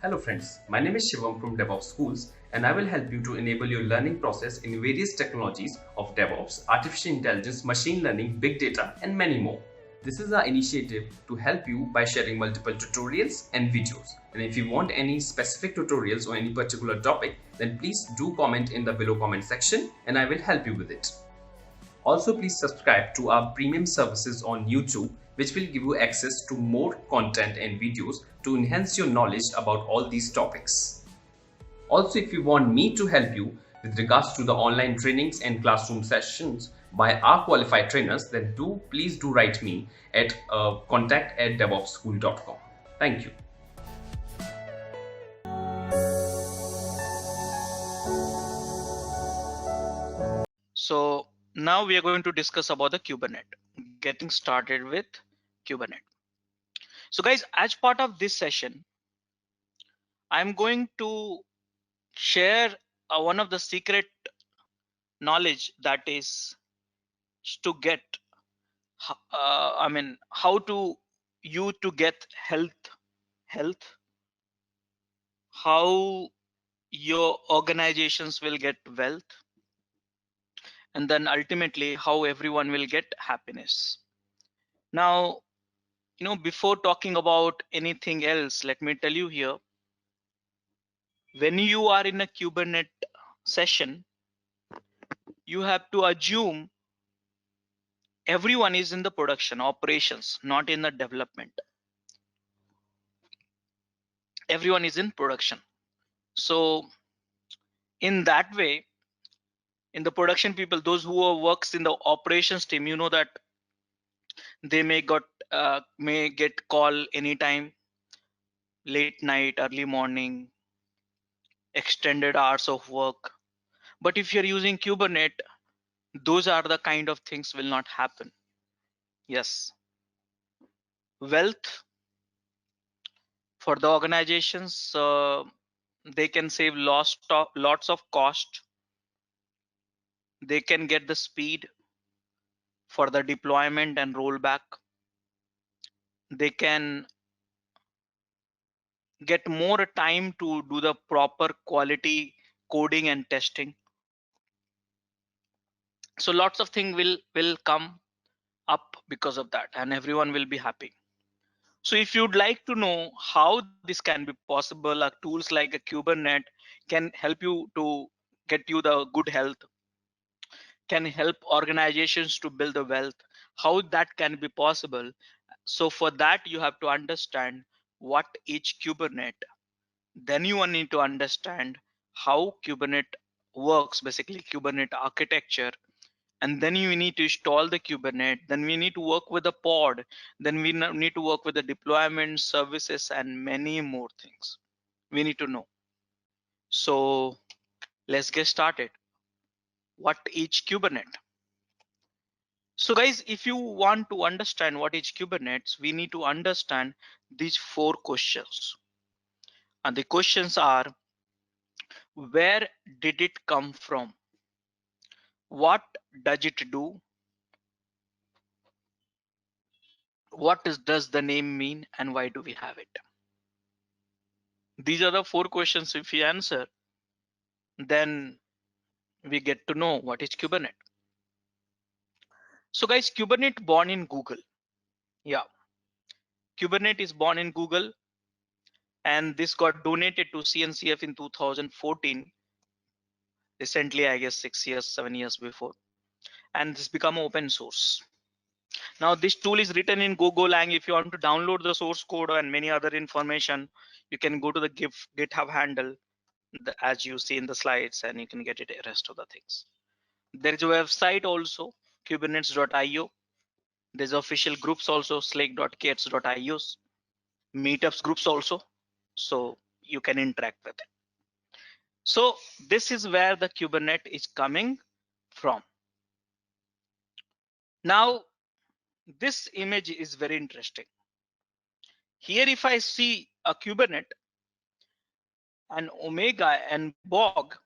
Hello friends, my name is Shivam from DevOps Schools and I will help you to enable your learning process in various technologies of DevOps, artificial intelligence, machine learning, big data and many more. This is our initiative to help you by sharing multiple tutorials and videos. And if you want any specific tutorials on any particular topic, then please do comment in the below comment section and I will help you with it. Also, please subscribe to our premium services on YouTube, which will give you access to more content and videos to enhance your knowledge about all these topics. Also, if you want me to help you with regards to the online trainings and classroom sessions by our qualified trainers, then please do write me at contact@devopsschool.com. Thank you. So now we are going to discuss about the Kubernetes, getting started with Kubernetes. So guys, as part of this session, I'm going to share one of the secret knowledge that is to get, how to you to get health, how your organizations will get wealth, and then ultimately how everyone will get happiness. Now, before talking about anything else, let me tell you here, when you are in a Kubernetes session, you have to assume everyone is in the production operations, not in the development. Everyone is in production. So in that way, in the production people, those who works in the operations team, you know that they may get call anytime, late night, early morning, extended hours of work. But if you're using Kubernetes, those are the kind of things will not happen. Yes, wealth for the organizations, they can save lots of cost. They can get the speed for the deployment and rollback. They can get more time to do the proper quality coding and testing. So lots of things will come up because of that, and everyone will be happy. So if you'd like to know how this can be possible, tools like a Kubernetes can help you to get you the good health, can help organizations to build the wealth, how that can be possible. So for that, you have to understand what each Kubernetes, then you need to understand how Kubernetes works, basically Kubernetes architecture, and then you need to install the Kubernetes, then we need to work with the pod, then we need to work with the deployment services and many more things we need to know. So let's get started. What each Kubernetes? So guys, if you want to understand what is Kubernetes, we need to understand these 4 questions. And the questions are, where did it come from? What does it do? Does the name mean, and why do we have it? These are the 4 questions. If we answer, then we get to know what is Kubernetes. So guys, Kubernetes born in Google. Yeah, Kubernetes is born in Google, and this got donated to CNCF in 2014. Recently, I guess 6 years, 7 years before, and this become open source. Now this tool is written in Golang. If you want to download the source code and many other information, you can go to the GitHub handle as you see in the slides, and you can get it rest of the things. There is a website also, kubernetes.io. There's official groups also, slake.kets.io, meetups groups also, so you can interact with it. So this is where the Kubernetes is coming from. Now this image is very interesting. Here if I see a Kubernetes and Omega and Bog,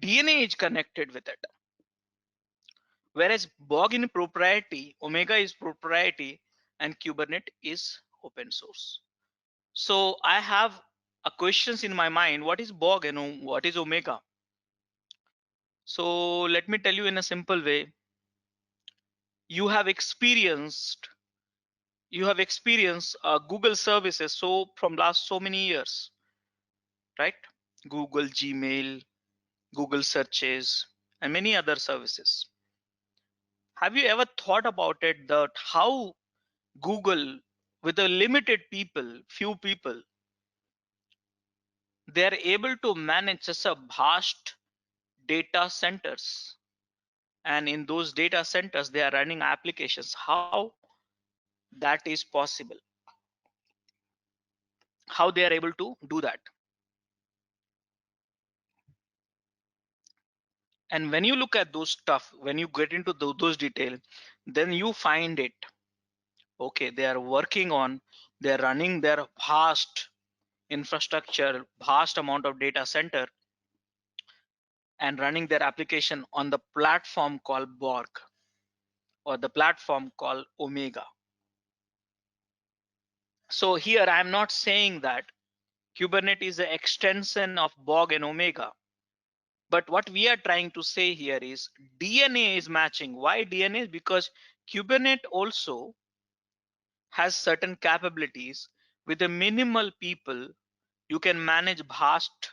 DNA is connected with it. Whereas Bog in proprietary, Omega is proprietary, and Kubernetes is open source. So I have a questions in my mind. What is Borg and what is Omega? So let me tell you in a simple way. You have experienced Google services so from last so many years, right? Google Gmail, Google searches, and many other services. Have you ever thought about it that how Google, with a limited people, few people, they are able to manage such a vast data centers, and in those data centers they are running applications? How that is possible? How they are able to do that? And when you look at those stuff, when you get into those detail, then you find it, okay, they are working on, they're running their vast infrastructure, vast amount of data center, and running their application on the platform called Borg or the platform called Omega. So here I'm not saying that Kubernetes is an extension of Borg and Omega, but what we are trying to say here is DNA is matching. Why DNA? Because Kubernetes also has certain capabilities. With a minimal people, you can manage vast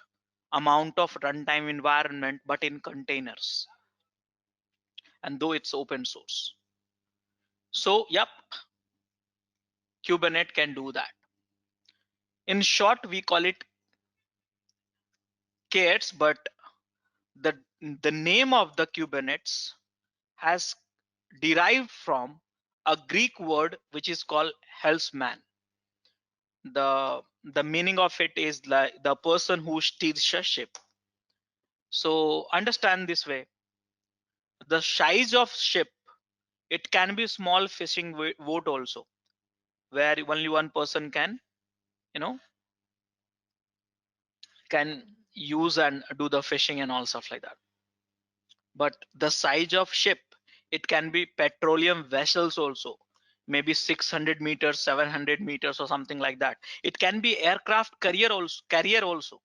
amount of runtime environment, but in containers, and though it's open source. So yep, Kubernetes can do that. In short, we call it KEDS, but the the name of the Kubernetes has derived from a Greek word which is called helpsman. The meaning of it is like the person who steers a ship. So understand this way: the size of ship, it can be small fishing boat also, where only one person can, you know, can use and do the fishing and all stuff like that. But the size of ship, it can be petroleum vessels also, maybe 600 meters, 700 meters or something like that. It can be aircraft carrier also.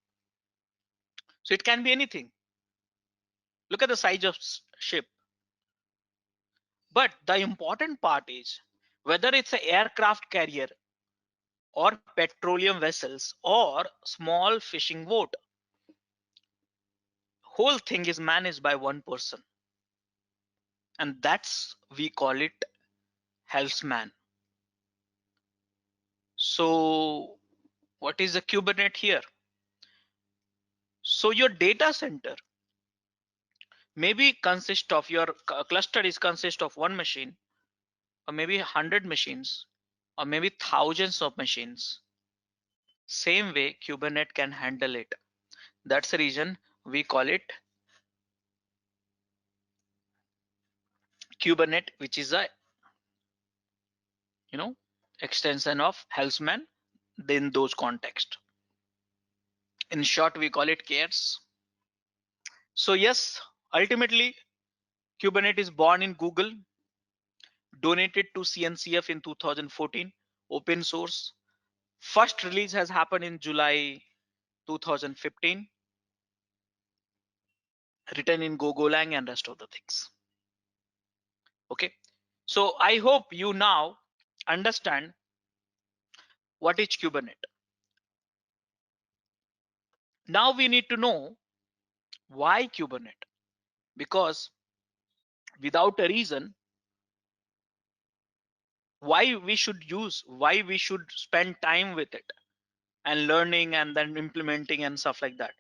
So it can be anything. Look at the size of ship. But the important part is whether it's an aircraft carrier or petroleum vessels or small fishing boat, whole thing is managed by one person, and that's we call it helpsman. So what is the Kubernetes here? So your data center maybe consist of your cluster is consist of one machine, or maybe 100 machines, or maybe thousands of machines. Same way Kubernetes can handle it. That's the reason we call it Kubernetes, which is a, you know, extension of helpsman in those context. In short, we call it KEDS. So yes, ultimately Kubernetes is born in Google, donated to CNCF in 2014, open source. First release has happened in July 2015, written in Golang and rest of the things. Okay, so I hope you now understand what is Kubernetes. Now we need to know why Kubernetes, because without a reason, why we should spend time with it and learning and then implementing and stuff like that.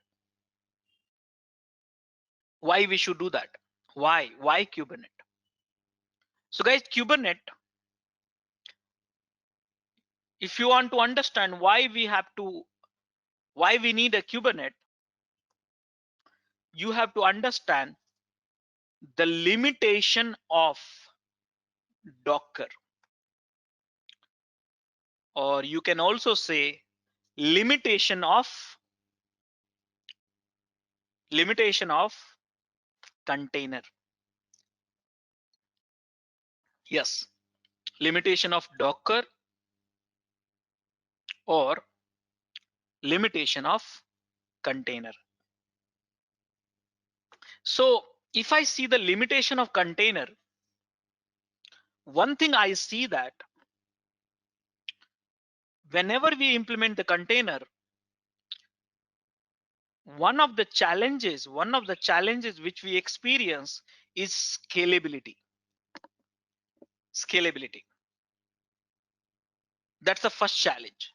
Why we should do that? Why Kubernetes? So guys, Kubernetes, if you want to understand why we need a Kubernetes, you have to understand the limitation of Docker, or you can also say limitation of container. Yes, limitation of Docker or limitation of container. So if I see the limitation of container, one thing I see that whenever we implement the container, one of the challenges which we experience is scalability. That's the first challenge.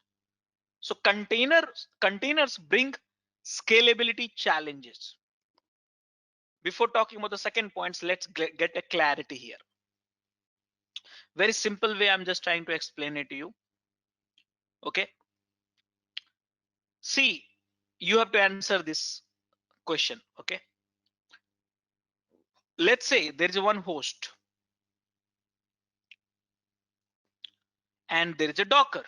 So containers bring scalability challenges. Before talking about the second points, let's get a clarity here. Very simple way, I'm just trying to explain it to you. Okay, see, you have to answer this question. Okay, let's say there is one host and there is a Docker,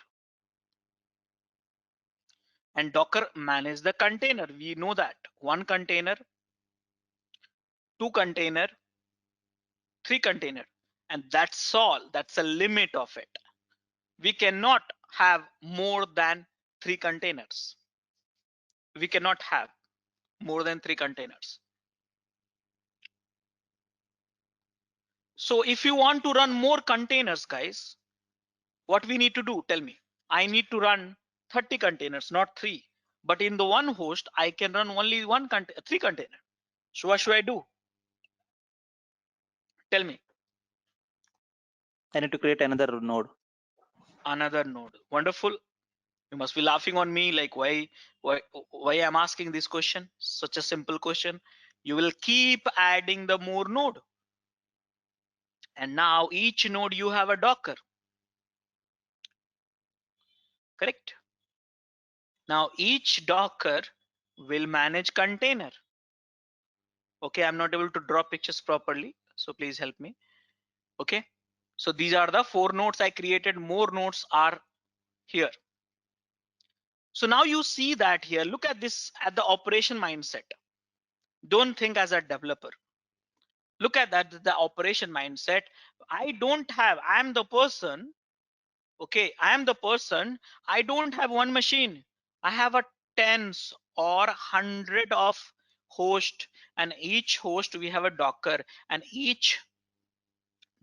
and Docker manages the container. We know that one container, two container, three container, and that's all. That's the limit of it. We cannot have more than three containers. We cannot have more than three containers. So if you want to run more containers, guys, what we need to do? Tell me. I need to run 30 containers, not three. But in the one host, I can run only three container. So what should I do? Tell me. I need to create another node. Another node. Wonderful. You must be laughing on me, like why I'm asking this question. Such a simple question. You will keep adding the more node, and now each node you have a Docker. Correct? Now each Docker will manage container. Okay, I'm not able to draw pictures properly, so please help me. Okay, so these are the four nodes I created. More nodes are here. So now you see that here. Look at this at the operation mindset. Don't think as a developer. Look at that, the operation mindset. I'm the person. Okay, I am the person. I don't have one machine. I have a tens or hundred of host, and each host we have a Docker, and each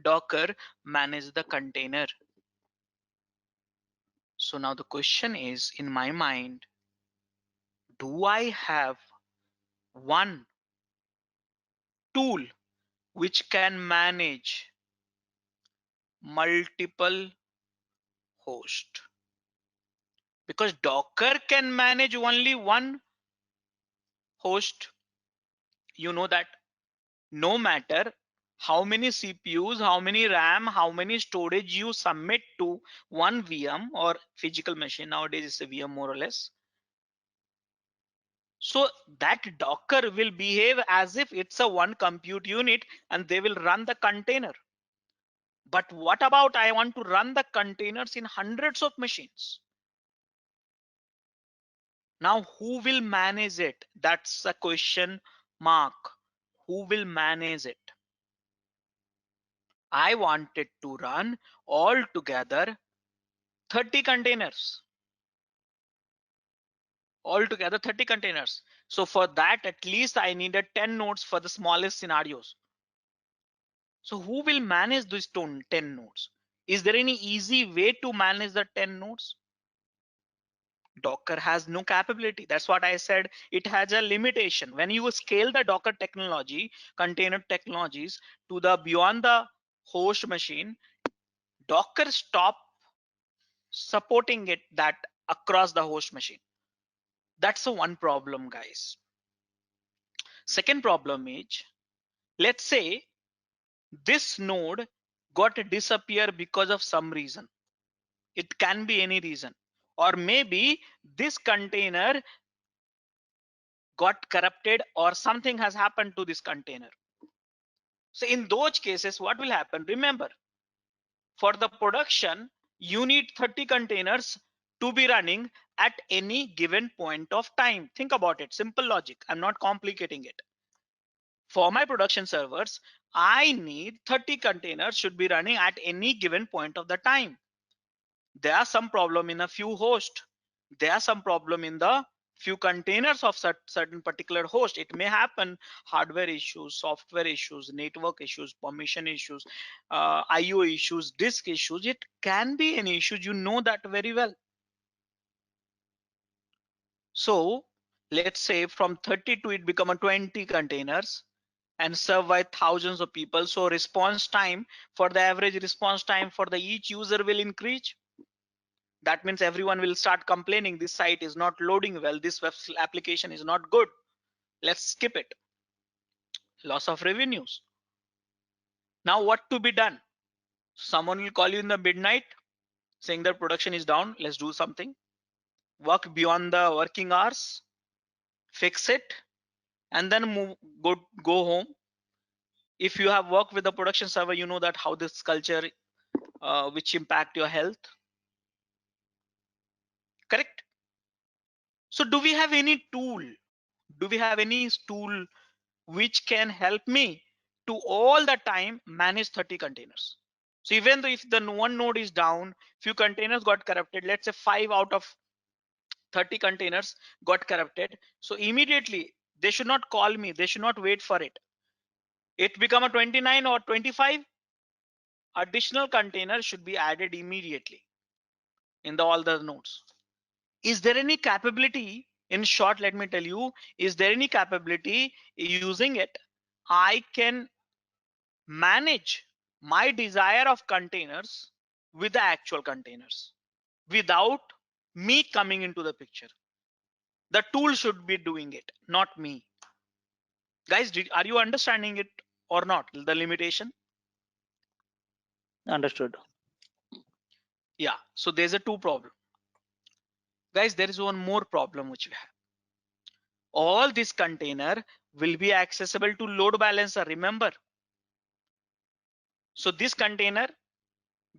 Docker manages the container. So now the question is in my mind, do I have one tool which can manage multiple hosts? Because Docker can manage only one host. You know that no matter how many CPUs, how many RAM, how many storage you submit to one VM or physical machine, nowadays it's a VM more or less. So that Docker will behave as if it's a one compute unit and they will run the container. But what about I want to run the containers in hundreds of machines? Now who will manage it? That's a question mark. Who will manage it? I wanted to run all together 30 containers. Altogether 30 containers. So for that, at least I needed 10 nodes for the smallest scenarios. So who will manage these 10 nodes? Is there any easy way to manage the 10 nodes? Docker has no capability. That's what I said. It has a limitation. When you scale the Docker technology, container technologies to the beyond the host machine, Docker stop supporting it that across the host machine. That's the one problem, guys. Second problem is, let's say this node got disappear because of some reason. It can be any reason, or maybe this container got corrupted or something has happened to this container. So in those cases, what will happen? Remember, for the production, you need 30 containers to be running at any given point of time. Think about it. Simple logic. I'm not complicating it. For my production servers, I need 30 containers should be running at any given point of the time. There are some problem in a few hosts. There are some problem in the few containers of certain particular host. It may happen hardware issues, software issues, network issues, permission issues, IO issues, disk issues. It can be an issue. You know that very well. So let's say from 32 it become a 20 containers and served by thousands of people. So response time for the average response time for the each user will increase. That means everyone will start complaining this site is not loading well, this web application is not good, let's skip it. Loss of revenues. Now what to be done? Someone will call you in the midnight saying that production is down, let's do something. Work beyond the working hours, fix it, and then go home. If you have worked with the production server, you know that how this culture which impact your health. Correct? So do we have any tool? Do we have any tool which can help me to all the time manage 30 containers? So even though if the one node is down, few containers got corrupted, let's say 5 out of 30 containers got corrupted. So immediately they should not call me, they should not wait for it. It become a 29 or 25, additional container should be added immediately in all the nodes. Is there any capability, in short, let me tell you, is there any capability using it I can manage my desire of containers with the actual containers without me coming into the picture? The tool should be doing it, not me. Guys, are you understanding it or not, the limitation? Understood. Yeah, so there's a two problem. Guys, there is one more problem which we have. All this container will be accessible to load balancer, remember. So this container,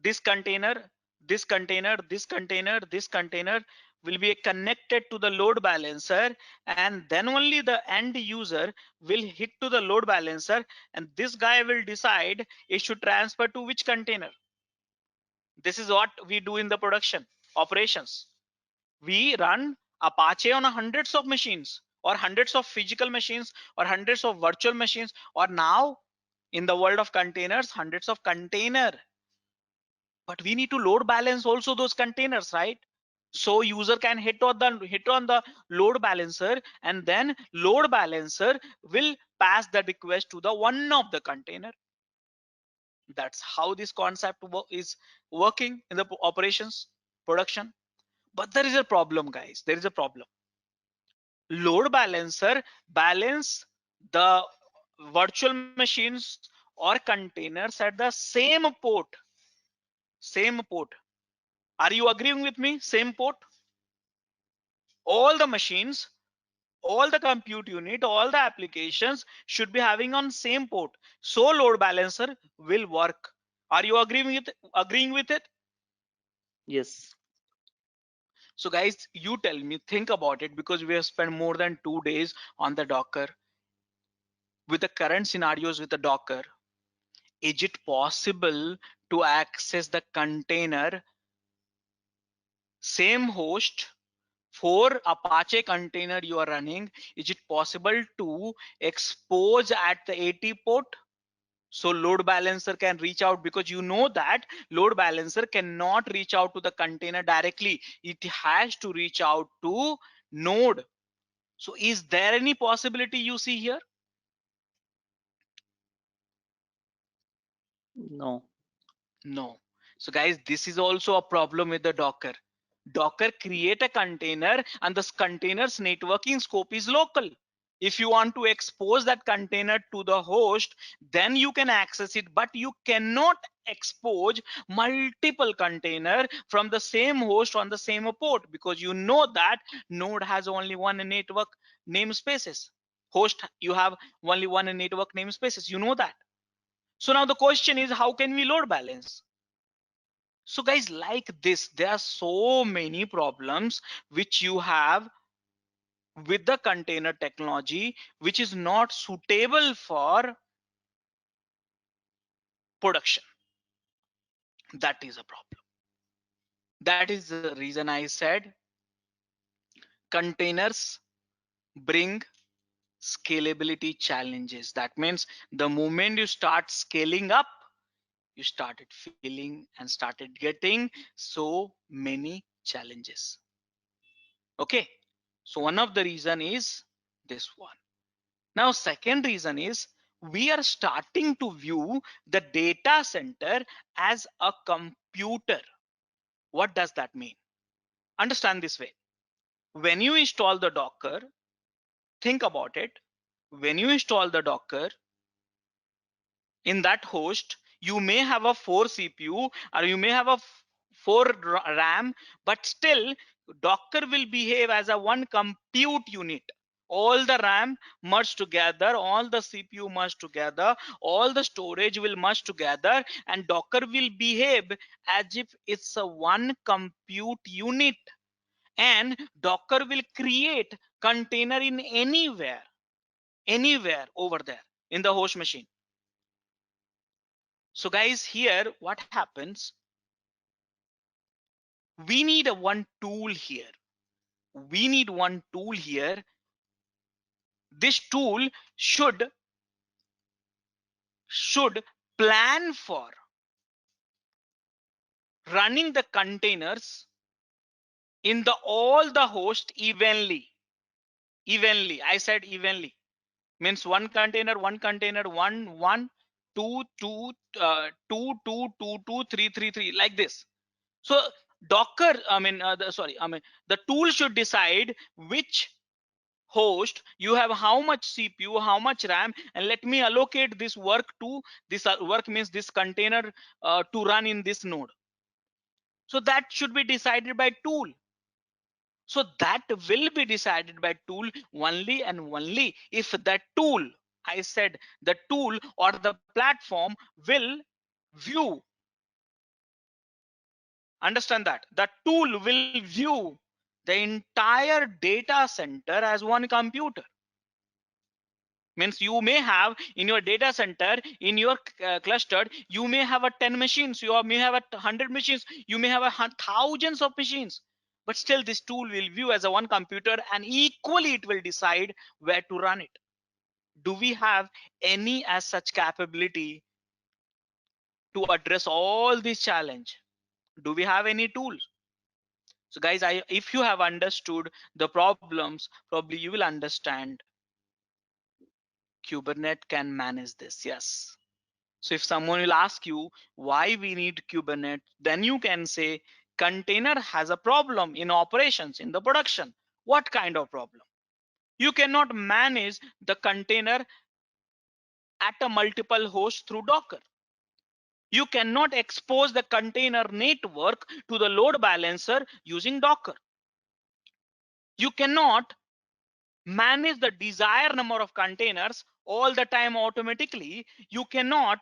this container, this container, this container, this container will be connected to the load balancer, and then only the end user will hit to the load balancer, and this guy will decide it should transfer to which container. This is what we do in the production operations. We run Apache on hundreds of machines, or hundreds of physical machines, or hundreds of virtual machines, or now in the world of containers, hundreds of container. But we need to load balance also those containers, right? So user can hit on the load balancer, and then load balancer will pass the request to the one of the container. That's how this concept is working in the operations production. But there is a problem, guys. There is a problem. Load balancer balance the virtual machines or containers at the same port. Same port. Are you agreeing with me? Same port. All the machines, all the compute unit, all the applications should be having on same port. So load balancer will work. Are you agreeing with it? Yes. So guys, you tell me, think about it, because we have spent more than 2 days on the Docker. With the current scenarios with the Docker, is it possible to access the container, same host, for Apache container you are running? Is it possible to expose at the AT port so load balancer can reach out? Because you know that load balancer cannot reach out to the container directly, it has to reach out to node. So is there any possibility you see here? No. No. So guys, this is also a problem with the Docker. Docker create a container, and this container's networking scope is local. If you want to expose that container to the host, then you can access it, but you cannot expose multiple container from the same host on the same port, because you know that node has only one network namespaces. Host, you have only one network namespaces, you know that. So now the question is, how can we load balance? So guys, like this, there are so many problems which you have with the container technology, which is not suitable for production. That is a problem. That is the reason I said containers bring scalability challenges. That means the moment you start scaling up, you started feeling and started getting so many challenges. Okay, so one of the reason is this one. Now second reason is we are starting to view the data center as a computer. What does that mean? Understand this way. When you install the Docker, think about it. When you install the Docker, in that host, you may have a 4 CPU or you may have a 4 RAM, but still Docker will behave as a one compute unit. All the RAM merged together, all the CPU merged together, all the storage will merge together, and Docker will behave as if it's a one compute unit. And Docker will create container in anywhere over there in the host machine. So guys, here what happens, we need a one tool here. We need one tool here. This tool should plan for running the containers in the all the host evenly. I said evenly. Means one container, one, two, two, two, three, three, like this. So Docker, the tool should decide which host you have, how much CPU, how much RAM, and let me allocate this work to this work means this container to run in this node. So that should be decided by tool. So that will be decided by tool only and only if that tool, I said the tool or the platform will view, understand that the tool will view the entire data center as one computer. Means you may have in your data center, in your cluster, you may have a 10 machines, you may have a 100 machines, you may have a thousands of machines, but still this tool will view as a one computer and equally it will decide where to run it. Do we have any as such capability to address all these challenge? Do we have any tools? So guys, if you have understood the problems, probably you will understand Kubernetes can manage this. Yes. So if someone will ask you why we need Kubernetes, then you can say container has a problem in operations, in the production. What kind of problem? You cannot manage the container at a multiple host through Docker. You cannot expose the container network to the load balancer using Docker. You cannot manage the desired number of containers all the time automatically. You cannot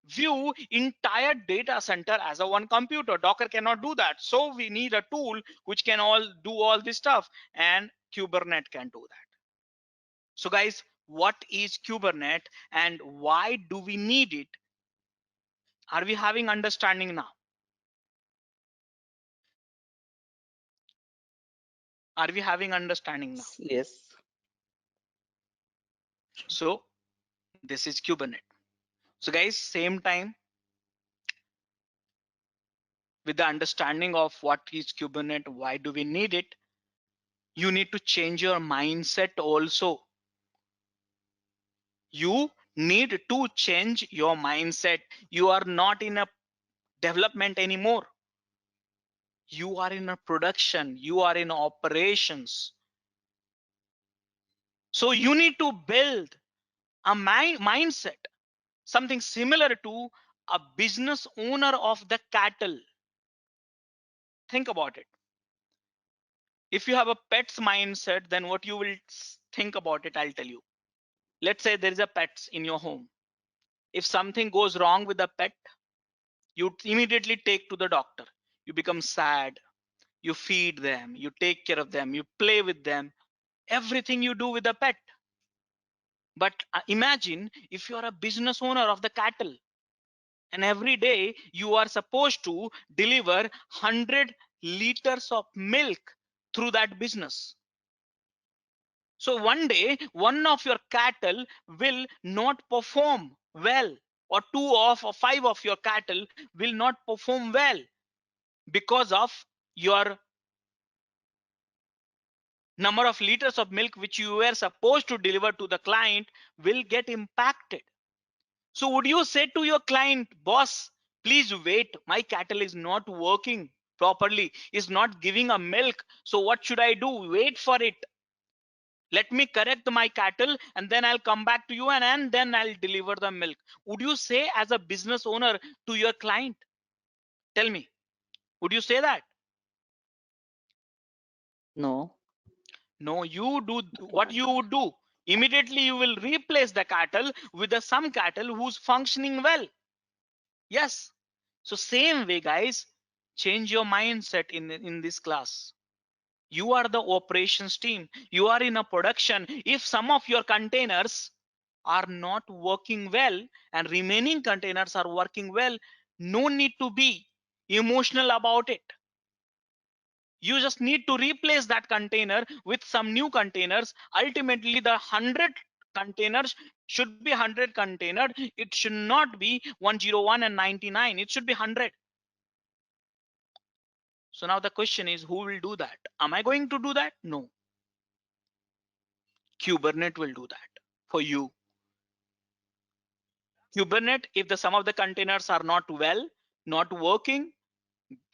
view entire data center as a one computer. Docker cannot do that. So we need a tool which can all do all this stuff, and Kubernetes can do that. So guys, what is Kubernetes and why do we need it? Are we having understanding now? Are we having understanding now? Yes. So this is Kubernetes. So guys, same time, with the understanding of what is Kubernetes, why do we need it, you need to change your mindset also. You need to change your mindset. You are not in a development anymore. You are in a production. You are in operations. So you need to build a mindset, something similar to a business owner of the cattle. Think about it. If you have a pet's mindset, then what you will think about it, I'll tell you. Let's say there is a pet in your home. If something goes wrong with the pet, you immediately take to the doctor. You become sad. You feed them, you take care of them, you play with them, everything you do with the pet. But imagine if you are a business owner of the cattle and every day you are supposed to deliver 100 liters of milk through that business. So one day, one of your cattle will not perform well, or two of or five of your cattle will not perform well because of your number of liters of milk which you were supposed to deliver to the client will get impacted. So would you say to your client, boss, please wait, my cattle is not working properly, is not giving a milk, so what should I do? Wait for it, let me correct my cattle, and then I'll come back to you, and then I'll deliver the milk. Would you say as a business owner to your client? Tell me, would you say that? No. No, you do what you would do. Immediately you will replace the cattle with some cattle who's functioning well. Yes. So same way, guys, change your mindset in this class. You are the operations team. You are in a production. If some of your containers are not working well and remaining containers are working well, no need to be emotional about it. You just need to replace that container with some new containers. Ultimately, the 100 containers should be 100 container. It should not be 101 and 99. It should be 100. So now the question is, who will do that? Am I going to do that? No. Kubernetes will do that for you. Kubernetes, if some of the containers are not well, not working,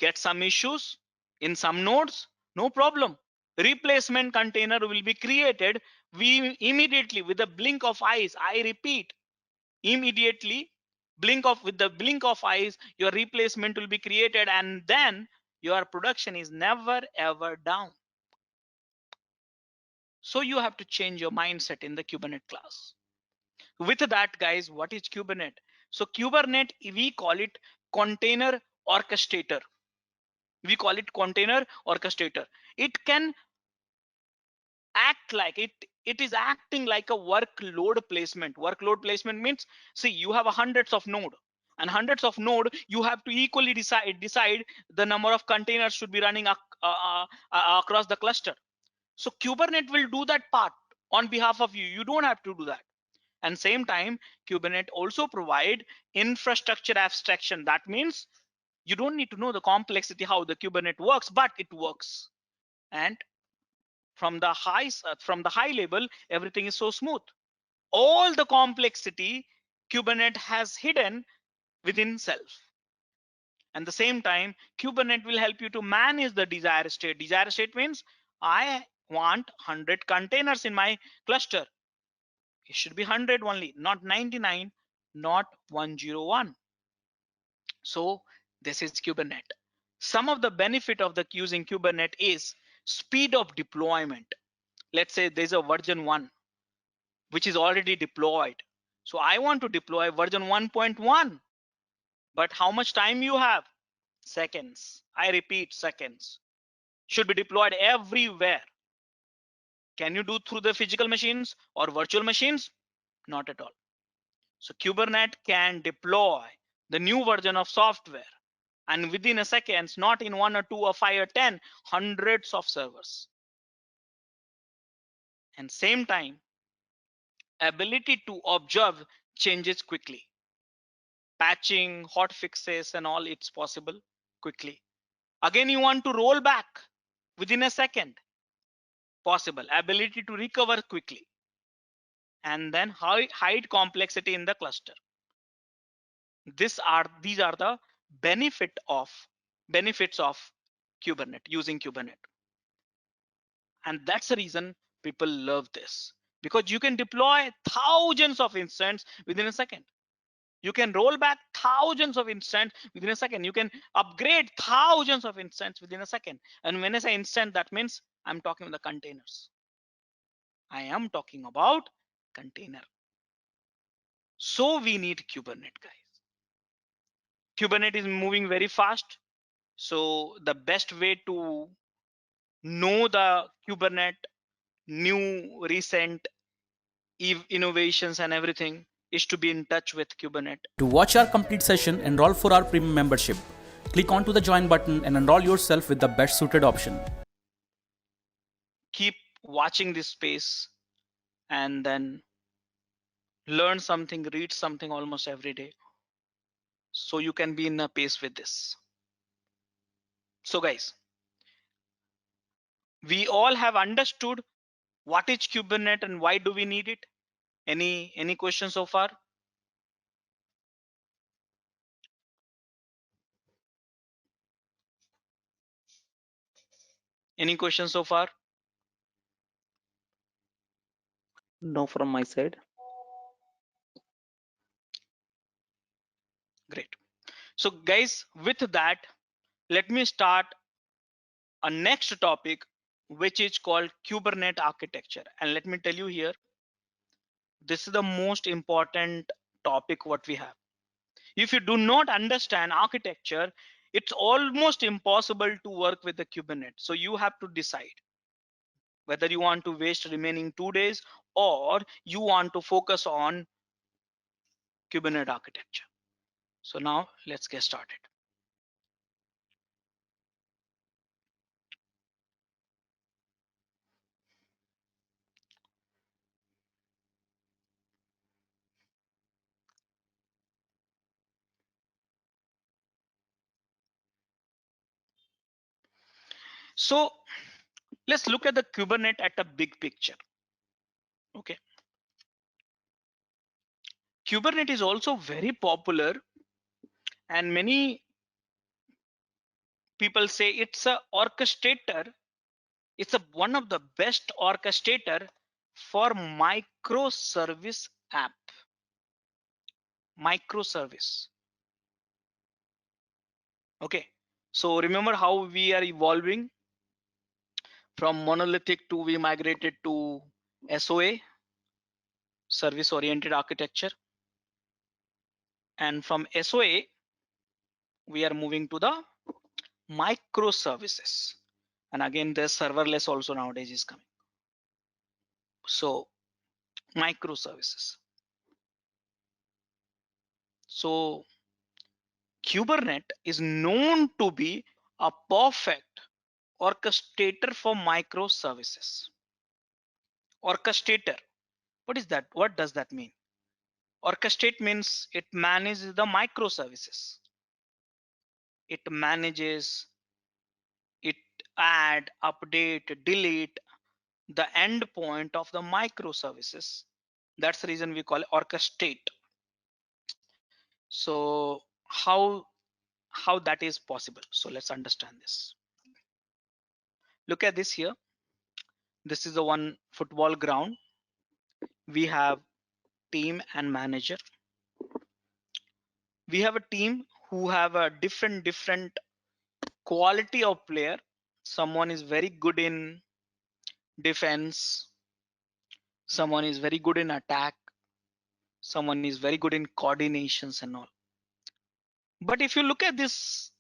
get some issues in some nodes, no problem. Replacement container will be created. We immediately, with the blink of eyes, I repeat, immediately with the blink of eyes, your replacement will be created, and then your production is never ever down. So you have to change your mindset in the Kubernetes class. With that, guys, what is Kubernetes? So Kubernetes, we call it container orchestrator. We call it container orchestrator. It can act like it is acting like a workload placement. Workload placement means, see, you have hundreds of node, and hundreds of node, you have to equally decide the number of containers should be running across the cluster. So Kubernetes will do that part on behalf of you. You don't have to do that. And same time, Kubernetes also provide infrastructure abstraction. That means you don't need to know the complexity how the Kubernetes works, but it works. And from the high level, everything is so smooth. All the complexity Kubernetes has hidden within self. And the same time, Kubernetes will help you to manage the desired state. Desired state means I want 100 containers in my cluster. It should be 100 only, not 99, not 101. So this is Kubernetes. Some of the benefit of the using Kubernetes is speed of deployment. Let's say there's a version 1 which is already deployed. So I want to deploy version 1.1, but how much time you have? Seconds. I repeat, seconds. Should be deployed everywhere. Can you do through the physical machines or virtual machines? Not at all. So Kubernetes can deploy the new version of software, and within a second, not in 1 or 2 or 5 or 10, hundreds of servers. And same time, ability to observe changes quickly. Patching, hot fixes, and all, it's possible quickly. Again, you want to roll back within a second, possible. Ability to recover quickly. And then hide complexity in the cluster. These are the benefits of Kubernetes, using Kubernetes. And that's the reason people love this, because you can deploy thousands of instances within a second. You can roll back thousands of instances within a second. You can upgrade thousands of instances within a second. And when I say instant, that means I'm talking about the containers. I am talking about container. So we need Kubernetes, guys. Kubernetes is moving very fast. So the best way to know the Kubernetes new recent innovations and everything is to be in touch with Kubernetes. To watch our complete session, enroll for our premium membership. Click onto the join button and enroll yourself with the best suited option. keep watching this space and then learn something, read something almost every day, so you can be in a pace with this. So guys, we all have understood what is Kubernetes and why do we need it. Any questions so far? Any questions so far? No from my side. Great. So guys, with that, let me start a next topic, which is called Kubernetes architecture. And let me tell you here, this is the most important topic what we have. If you do not understand architecture, it's almost impossible to work with the Kubernetes. So you have to decide whether you want to waste remaining 2 days or you want to focus on Kubernetes architecture. So now let's get started. So let's look at the Kubernetes at a big picture. Okay. Kubernetes is also very popular, and many people say it's a orchestrator. It's one of the best orchestrator for microservice app. Microservice. Okay. So remember how we are evolving from monolithic to we migrated to SOA, service oriented architecture. And from SOA, we are moving to the microservices. And again, the serverless also nowadays is coming. So microservices. So Kubernetes is known to be a perfect orchestrator for microservices. Orchestrator. What is that? What does that mean? Orchestrate means it manages the microservices. It manages, it add, update, delete the endpoint of the microservices. That's the reason we call it orchestrate. So how that is possible? So let's understand this. Look at this here. This is the one football ground. We have team and manager. We have a team who have a different quality of player. Someone is very good in defense, someone is very good in attack, someone is very good in coordinations and all. But if you look at this,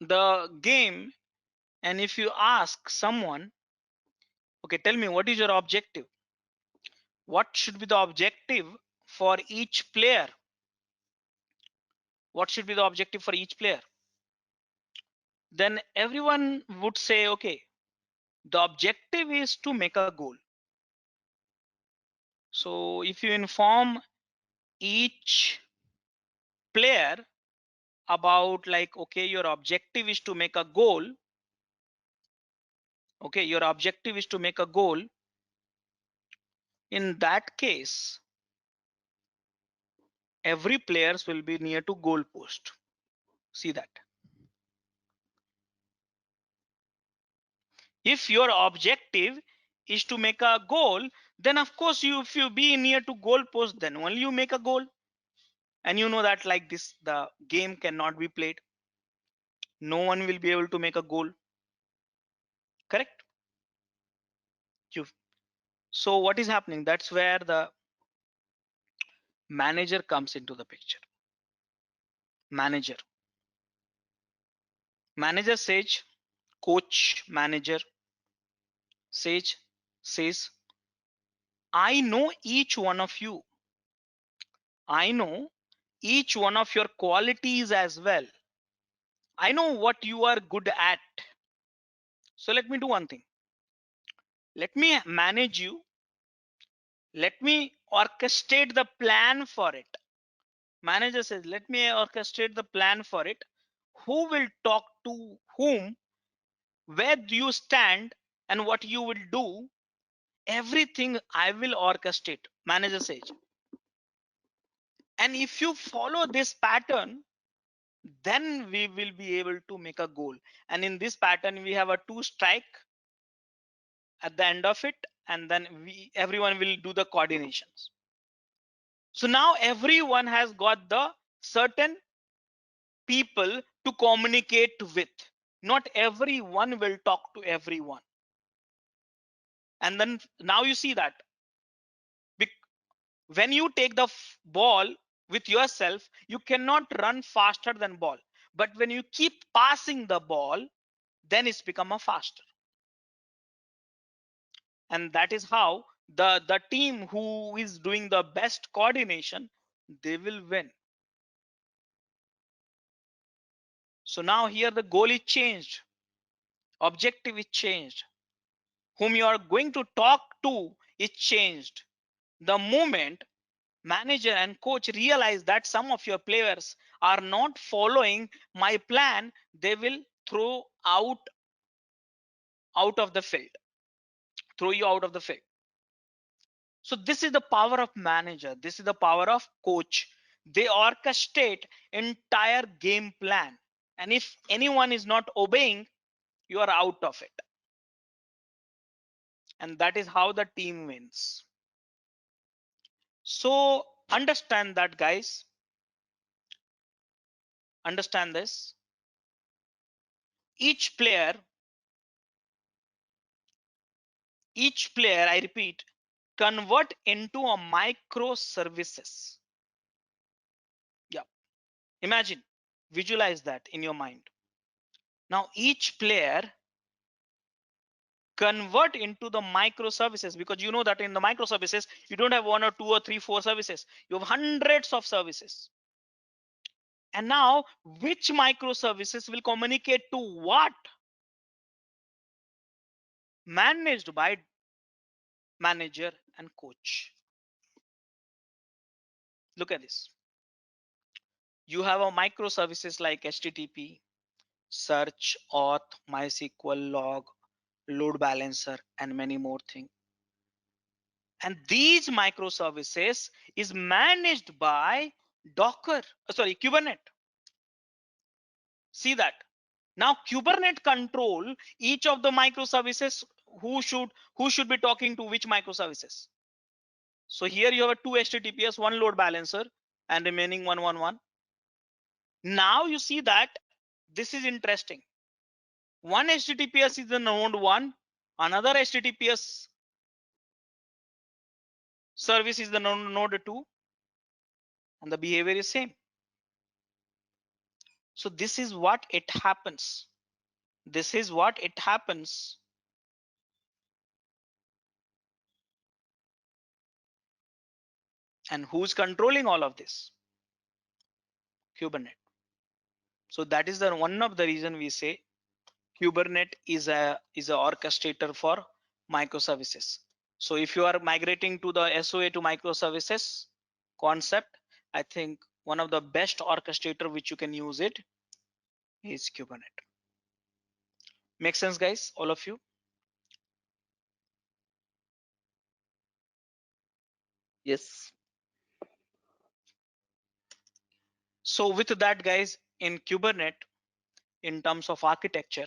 the game, and if you ask someone, okay, tell me what is your objective? What should be the objective for each player? What should be the objective for each player? Then everyone would say, okay, the objective is to make a goal. So if you inform each player about like, okay, your objective is to make a goal. Okay, your objective is to make a goal. In that case, every players will be near to goal post. See that. If your objective is to make a goal, then of course if you be near to goal post, then only you make a goal. And you know that like this, the game cannot be played. No one will be able to make a goal. Correct? So what is happening? That's where the manager comes into the picture. Manager says, coach manager says, I know each one of you. I know each one of your qualities as well. I know what you are good at. So let me do one thing. let me manage you, let me orchestrate the plan for it. Manager says, let me orchestrate the plan for it. Who will talk to whom, where do you stand, and what you will do? Everything I will orchestrate, manager says. And if you follow this pattern, then we will be able to make a goal. And in this pattern, we have a 2 strike at the end of it, and then everyone will do the coordinations. So now everyone has got the certain people to communicate with. Not everyone will talk to everyone. And then now you see that when you take the ball with yourself, you cannot run faster than ball. But when you keep passing the ball, then it's become a faster. And that is how the team who is doing the best coordination, they will win. So now here the goal is changed, objective is changed, whom you are going to talk to is changed. The moment manager and coach realize that some of your players are not following my plan, they will throw out of the field, throw you out of the field. So this is the power of manager, this is the power of coach. They orchestrate entire game plan, and if anyone is not obeying, you are out of it. And that is how the team wins. So understand that, guys. Understand this. Each player, I repeat, convert into a microservices. Yeah, imagine, visualize that in your mind. Now each player convert into the microservices, because you know that in the microservices you don't have 1 or 2 or 3 4 services, you have hundreds of services. And now which microservices will communicate to what? Managed by manager and coach. Look at this. You have a microservices like HTTP, search, auth, MySQL, log, load balancer, and many more things. And these microservices is managed by Kubernetes. See that. Now Kubernetes control each of the microservices. Who should be talking to which microservices? So here you have a 2 HTTPS, 1 load balancer, and remaining 111. Now you see that this is interesting. One HTTPS is the node 1, another HTTPS service is the node 2, and the behavior is same. So this is what it happens. This is what it happens. And who's controlling all of this? Kubernetes. So that is the one of the reason we say Kubernetes is a orchestrator for microservices. So if you are migrating to the SOA to microservices concept, I think one of the best orchestrator which you can use it is Kubernetes. Make sense, guys, all of you? Yes. So with that, guys, in Kubernetes, in terms of architecture,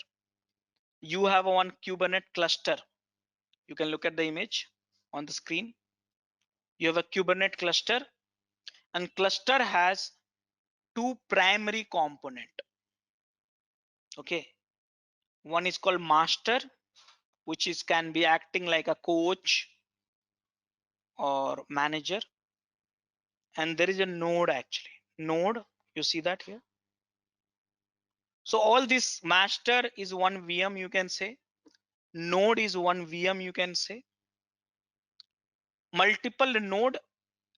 you have one Kubernetes cluster. You can look at the image on the screen. You have a Kubernetes cluster, and cluster has 2 primary component. Okay, one is called master, which is can be acting like a coach or manager, and there is a node actually. Node, you see that here. So all this master is one VM, you can say. Node is one VM, you can say. Multiple node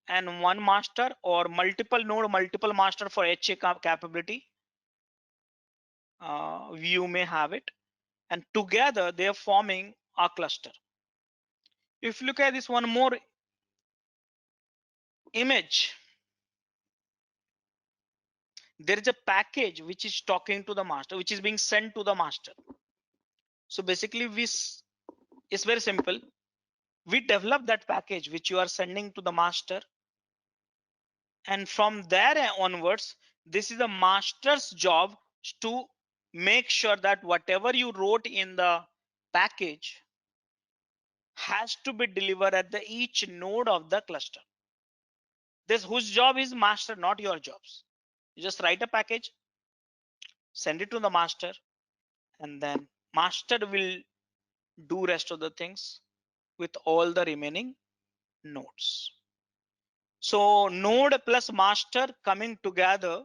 and one master, or multiple node, multiple master for HA capability. You may have it, and together they are forming a cluster. If you look at this one more image, there is a package which is talking to the master, which is being sent to the master. So basically it's very simple. We develop that package which you are sending to the master, and from there onwards, this is the master's job to make sure that whatever you wrote in the package has to be delivered at the each node of the cluster. This whose job is master, not your jobs. You just write a package, send it to the master, and then master will do rest of the things with all the remaining nodes. So node plus master coming together,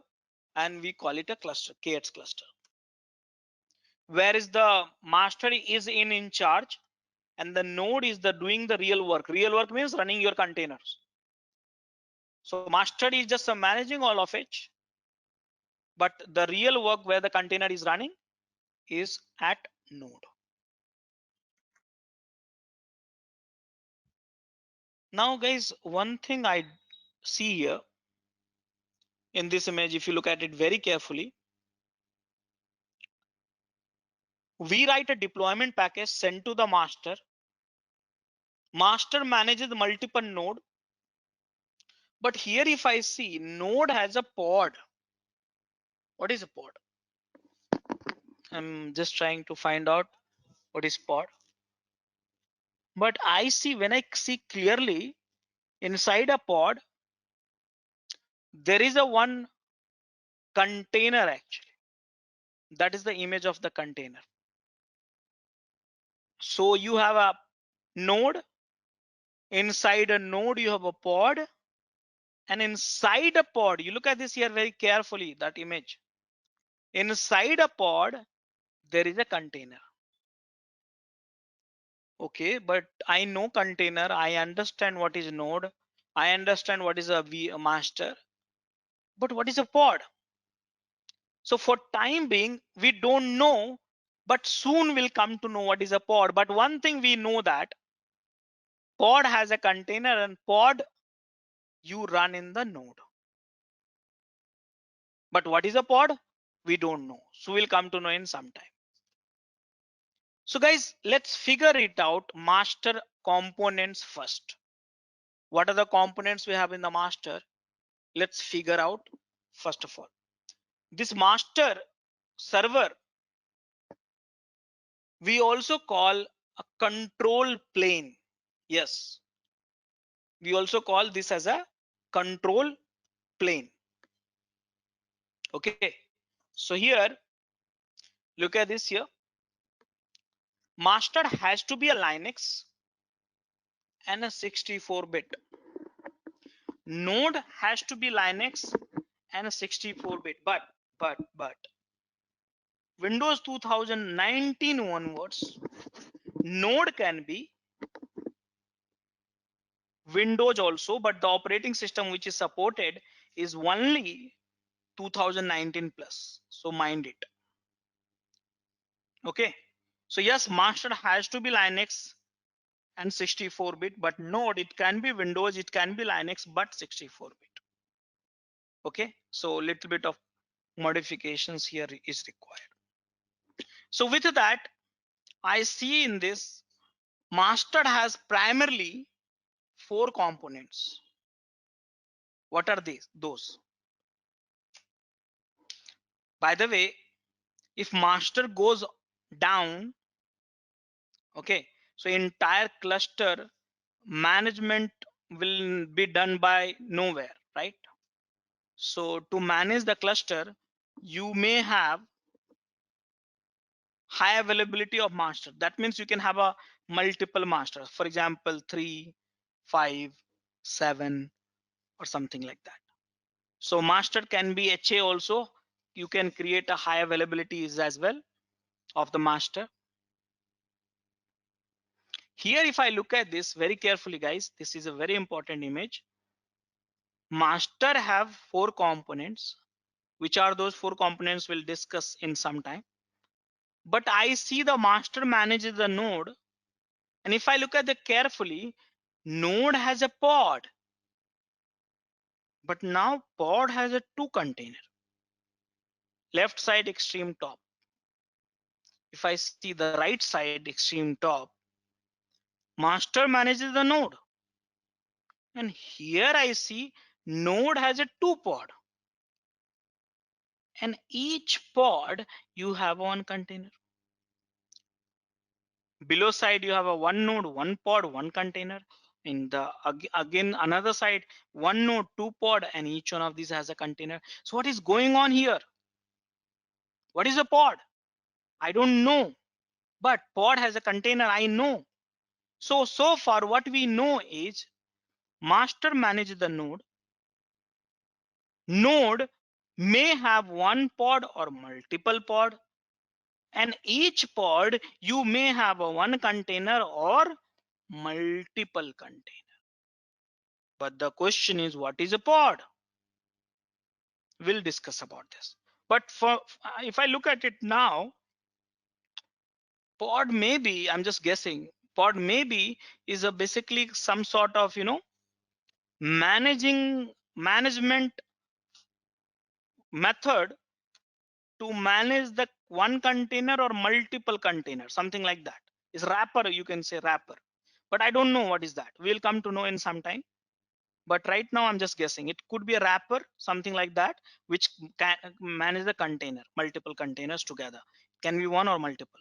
and we call it a cluster, KX cluster. Where is the master is in charge, and the node is the doing the real work. Real work means running your containers. So master is just managing all of it, but the real work where the container is running is at node. Now guys, one thing I see here in this image, if you look at it very carefully, we write a deployment package sent to the master. Master manages multiple node, but here if I see node has a pod. What is a pod? I'm just trying to find out what is pod. But I see, when I see clearly, inside a pod there is a one container actually. That is the image of the container. So you have a node, inside a node you have a pod, and inside a pod, you look at this here very carefully, that image. Inside a pod there is a container. Okay, but I know container, I understand what is node, I understand what is a master, but what is a pod? So for time being we don't know, but soon we'll come to know what is a pod. But one thing we know, that pod has a container, and pod you run in the node. But what is a pod? We don't know, so we'll come to know in some time. So guys, let's figure it out. Master components first. What are the components we have in the master? Let's figure out first of all. This master server we also call a control plane. Yes, we also call this as a control plane. Okay, so here look at this here. Master has to be a Linux and a 64-bit. Node has to be Linux and a 64-bit. But Windows 2019 onwards, node can be Windows also, but the operating system which is supported is only 2019 plus. So mind it. Okay, so yes, master has to be Linux and 64-bit, but node, it can be Windows, it can be Linux, but 64-bit. Okay, so little bit of modifications here is required. So with that, I see in this master has primarily 4 components. What are these? Those. By the way, if master goes down, okay, so entire cluster management will be done by nowhere, right? So to manage the cluster, you may have high availability of master. That means you can have a multiple masters, for example 3, 5, 7 or something like that. So master can be HA also. You can create a high availabilities as well of the master. Here if I look at this very carefully guys, this is a very important image. Master have 4 components. Which are those 4 components we'll discuss in some time. But I see the master manages the node And if I look at it carefully, node has a pod, but now pod has a two container, left side extreme top. If I see the right side extreme top, master manages the node. And here I see node has a two pod. And each pod you have one container. Below side you have a one node, one pod, one container. In the again another side, one node, two pod, and each one of these has a container. So what is going on here? What is a pod? I don't know, but pod has a container, I know. So far what we know is master manages the node. Node may have one pod or multiple pod, and each pod you may have a one container or multiple container. But the question is, what is a pod? We'll discuss about this. But if I look at it now, pod maybe, I'm just guessing, pod maybe is a basically some sort of, management method to manage the one container or multiple container, something like that. Is wrapper, you can say wrapper, but I don't know what is that. We'll come to know in some time. But right now I'm just guessing it could be a wrapper, something like that, which can manage the container, multiple containers together. Can be one or multiple,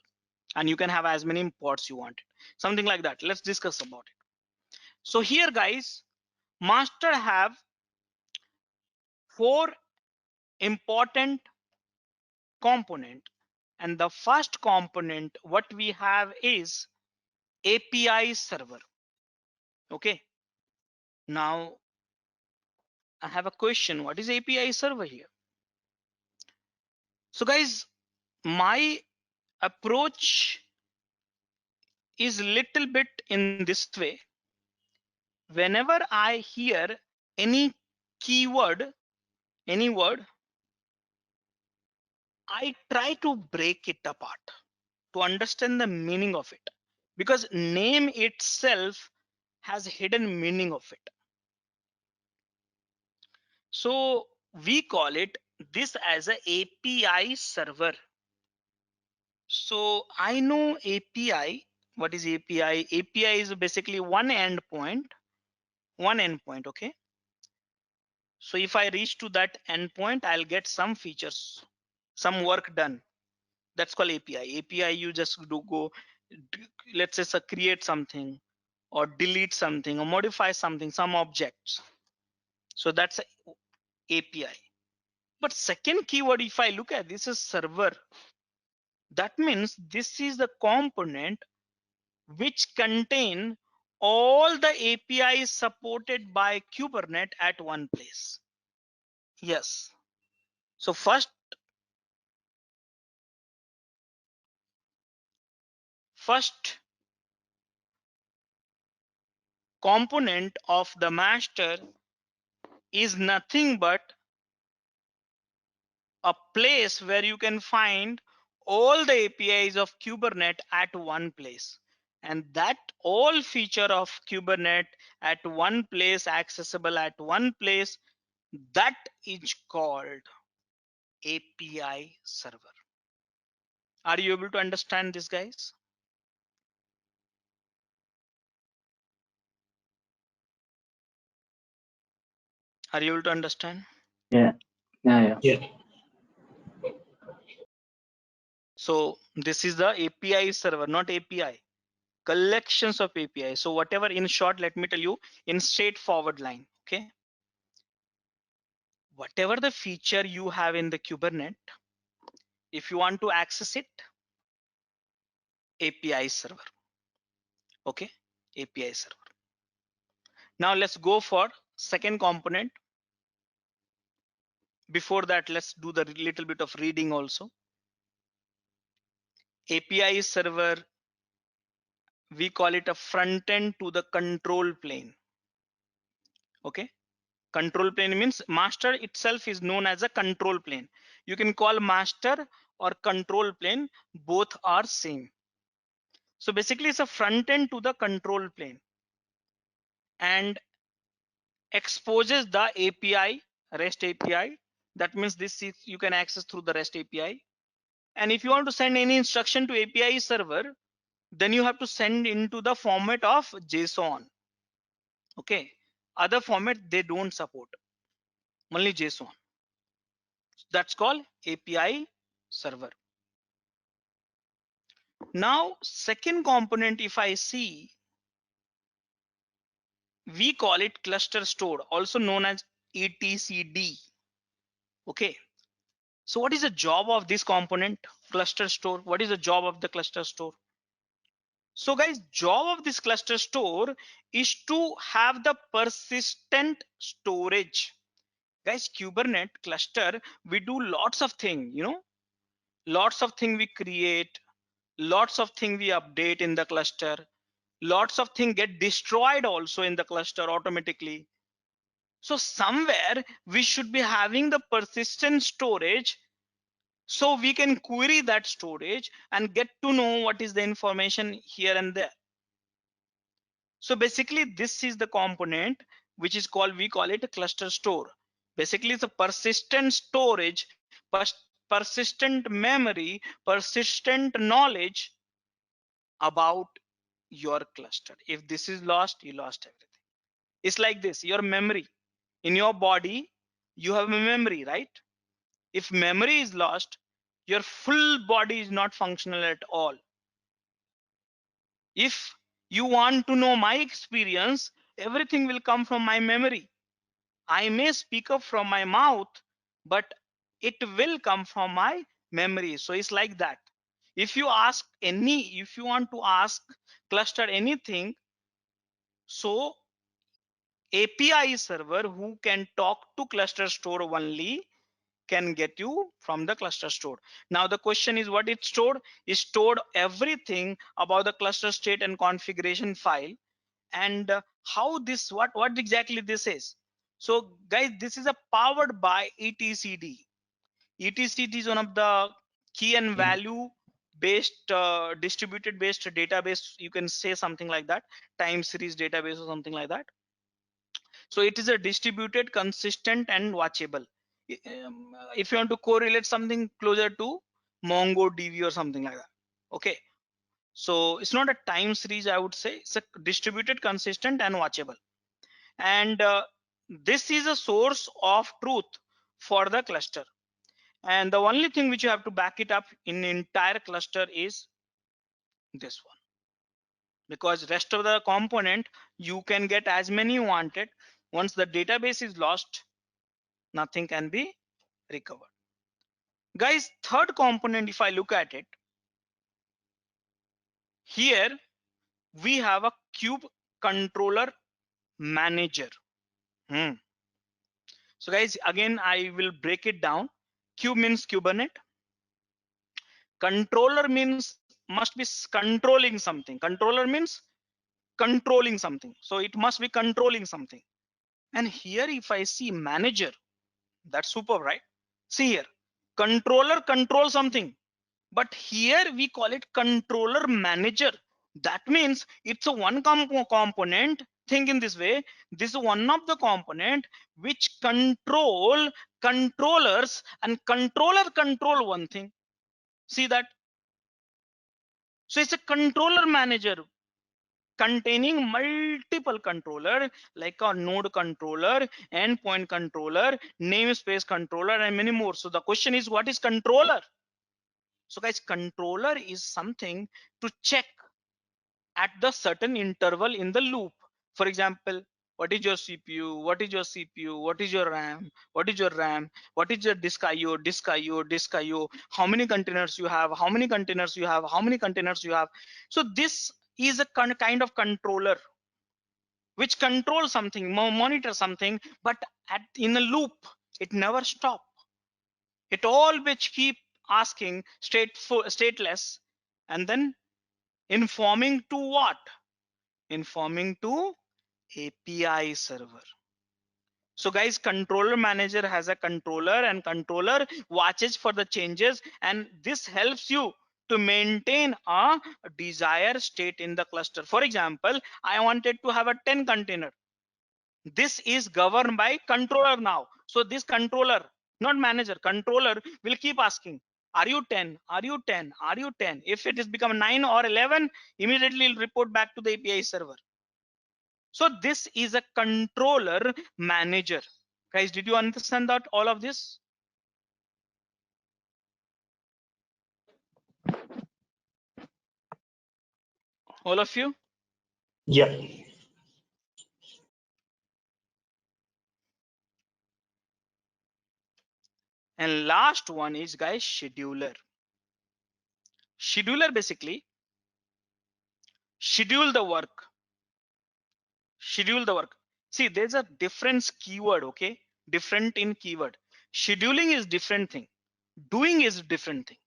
and you can have as many pods you want, something like that. Let's discuss about it. So here guys, master have 4 important component, and the first component what we have is API server. Okay, now I have a question. What is API server here? So guys, my approach is little bit in this way. Whenever I hear any keyword, any word, I try to break it apart to understand the meaning of it, because name itself has hidden meaning of it. So we call it this as a API server. So I know API. What is API? API is basically one endpoint. Okay. So if I reach to that endpoint, I'll get some features, some work done. That's called API. API, you just do go, let's say create something or delete something or modify something, some objects. So that's a API. But second keyword, if I look at this is server. That means this is the component which contain all the APIs supported by Kubernetes at one place. Yes. So first component of the master is nothing but a place where you can find all the APIs of Kubernetes at one place. And that all feature of Kubernetes at one place, accessible at one place, that is called API server. Are you able to understand this, guys? Are you able to understand? Yeah. So this is the API server, not API. Collections of API. So whatever, in short, let me tell you in straightforward line. Okay. Whatever the feature you have in the Kubernetes, if you want to access it, API server. Okay, API server. Now let's go for second component. Before that, let's do the little bit of reading also. API server, we call it a front end to the control plane. Okay, control plane means master itself is known as a control plane. You can call master or control plane, both are same. So basically it's a front end to the control plane and exposes the API, REST API. That means this is, you can access through the REST API. And if you want to send any instruction to API server, then you have to send into the format of JSON. Okay, other format they don't support, only JSON. That's called API server. Now second component, if I see, we call it cluster store, also known as etcd. Okay, so what is the job of this component, cluster store? What is the job of the cluster store? So guys, job of this cluster store is to have the persistent storage. Guys, Kubernetes cluster, we do lots of things, lots of things we create, lots of things we update in the cluster, lots of things get destroyed also in the cluster automatically. So somewhere we should be having the persistent storage, so we can query that storage and get to know what is the information here and there. So basically this is the component which is called, we call it a cluster store. Basically it's a persistent storage, persistent memory, persistent knowledge about your cluster. If this is lost, you lost everything. It's like this, your memory in your body, you have a memory, right? If memory is lost, your full body is not functional at all. If you want to know my experience, everything will come from my memory. I may speak up from my mouth, but it will come from my memory. So it's like that. If you want to ask cluster anything, so API server who can talk to cluster store only can get you from the cluster store. Now the question is, what it stored? It stored everything about the cluster state and configuration file, and how this, what exactly this is. So guys, this is a powered by etcd. Etcd is one of the key and value based distributed based database, you can say something like that, time series database or something like that. So it is a distributed, consistent and watchable. If you want to correlate something closer to MongoDB or something like that. Okay, so it's not a time series, I would say it's a distributed, consistent and watchable. And this is a source of truth for the cluster. And the only thing which you have to back it up in entire cluster is this one, because rest of the component you can get as many you wanted. Once the database is lost, nothing can be recovered. Guys, third component, if I look at it, here we have a kube controller manager. So guys, again I will break it down. Kube means Kubernetes, controller means must be controlling something. Controller means controlling something, so it must be controlling something. And here if I see manager, that's super, right? See here, controller control something, but here we call it controller manager. That means it's a one component. Think in this way, this is one of the component which control controllers, and controller control one thing. See that? So it's a controller manager containing multiple controller, like a node controller, endpoint controller, namespace controller and many more. So the question is, what is controller? So guys, controller is something to check at the certain interval in the loop. For example, what is your CPU, what is your CPU, what is your RAM, what is your RAM, what is your disk IO, disk IO, disk IO, how many containers you have, how many containers you have, how many containers you have. So this is a kind of controller which controls something, monitor something, but in a loop, it never stop. It always keep asking stateless, and then informing to what? Informing to API server. So guys, controller manager has a controller, and controller watches for the changes, and this helps you to maintain a desired state in the cluster. For example, I wanted to have a 10 container. This is governed by controller now. So this controller, not manager, controller will keep asking, are you 10? Are you 10? Are you 10? If it has become 9 or 11, immediately it'll report back to the API server. So this is a controller manager. Guys, did you understand that all of this? All of you? Yeah. And last one is, guys, scheduler. Scheduler basically schedule the work. Schedule the work. See, there's a difference keyword, okay? Different in keyword. Scheduling is different thing. Doing is different thing.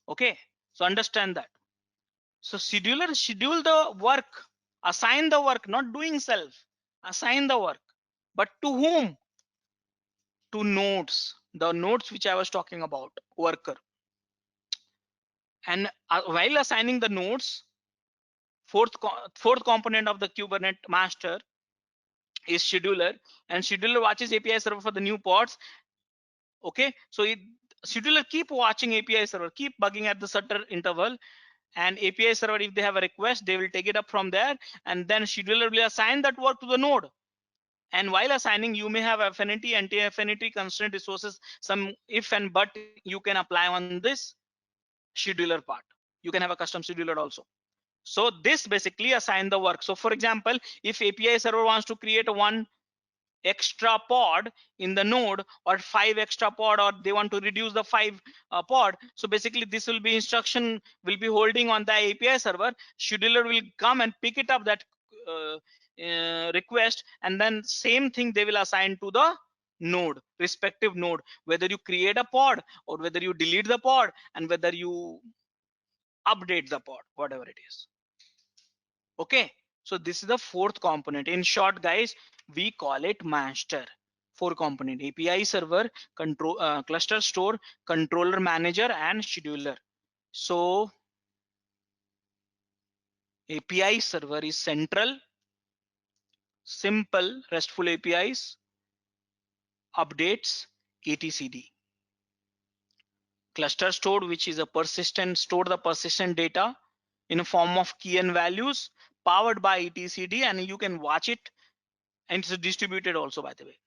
Okay, so understand that. So scheduler schedule the work, assign the work, not doing self. Assign the work, but to whom? To nodes, the nodes which I was talking about, worker. And while assigning the nodes, fourth component of the Kubernetes master is scheduler, and scheduler watches API server for the new pods. Okay, so scheduler keep watching API server, keep bugging at the certain interval, and API server, if they have a request, they will take it up from there, and then scheduler will assign that work to the node. And while assigning, you may have affinity, anti-affinity, constraint resources, some if and but you can apply on this scheduler part. You can have a custom scheduler also. So this basically assign the work. So for example, if API server wants to create one extra pod in the node, or 5 extra pod, or they want to reduce the 5 pod, so basically this will be instruction will be holding on the API server. Scheduler will come and pick it up, that request, and then same thing they will assign to the node, respective node, whether you create a pod or whether you delete the pod and whether you update the pod, whatever it is. Okay, so this is the fourth component. In short, guys, we call it master. 4 component: API server, control, cluster store, controller manager, and scheduler. So API server is central, simple RESTful APIs, updates, etcd. Cluster store, which is a persistent, store the persistent data in a form of key and values, powered by etcd, and you can watch it, and it's distributed also, by the way.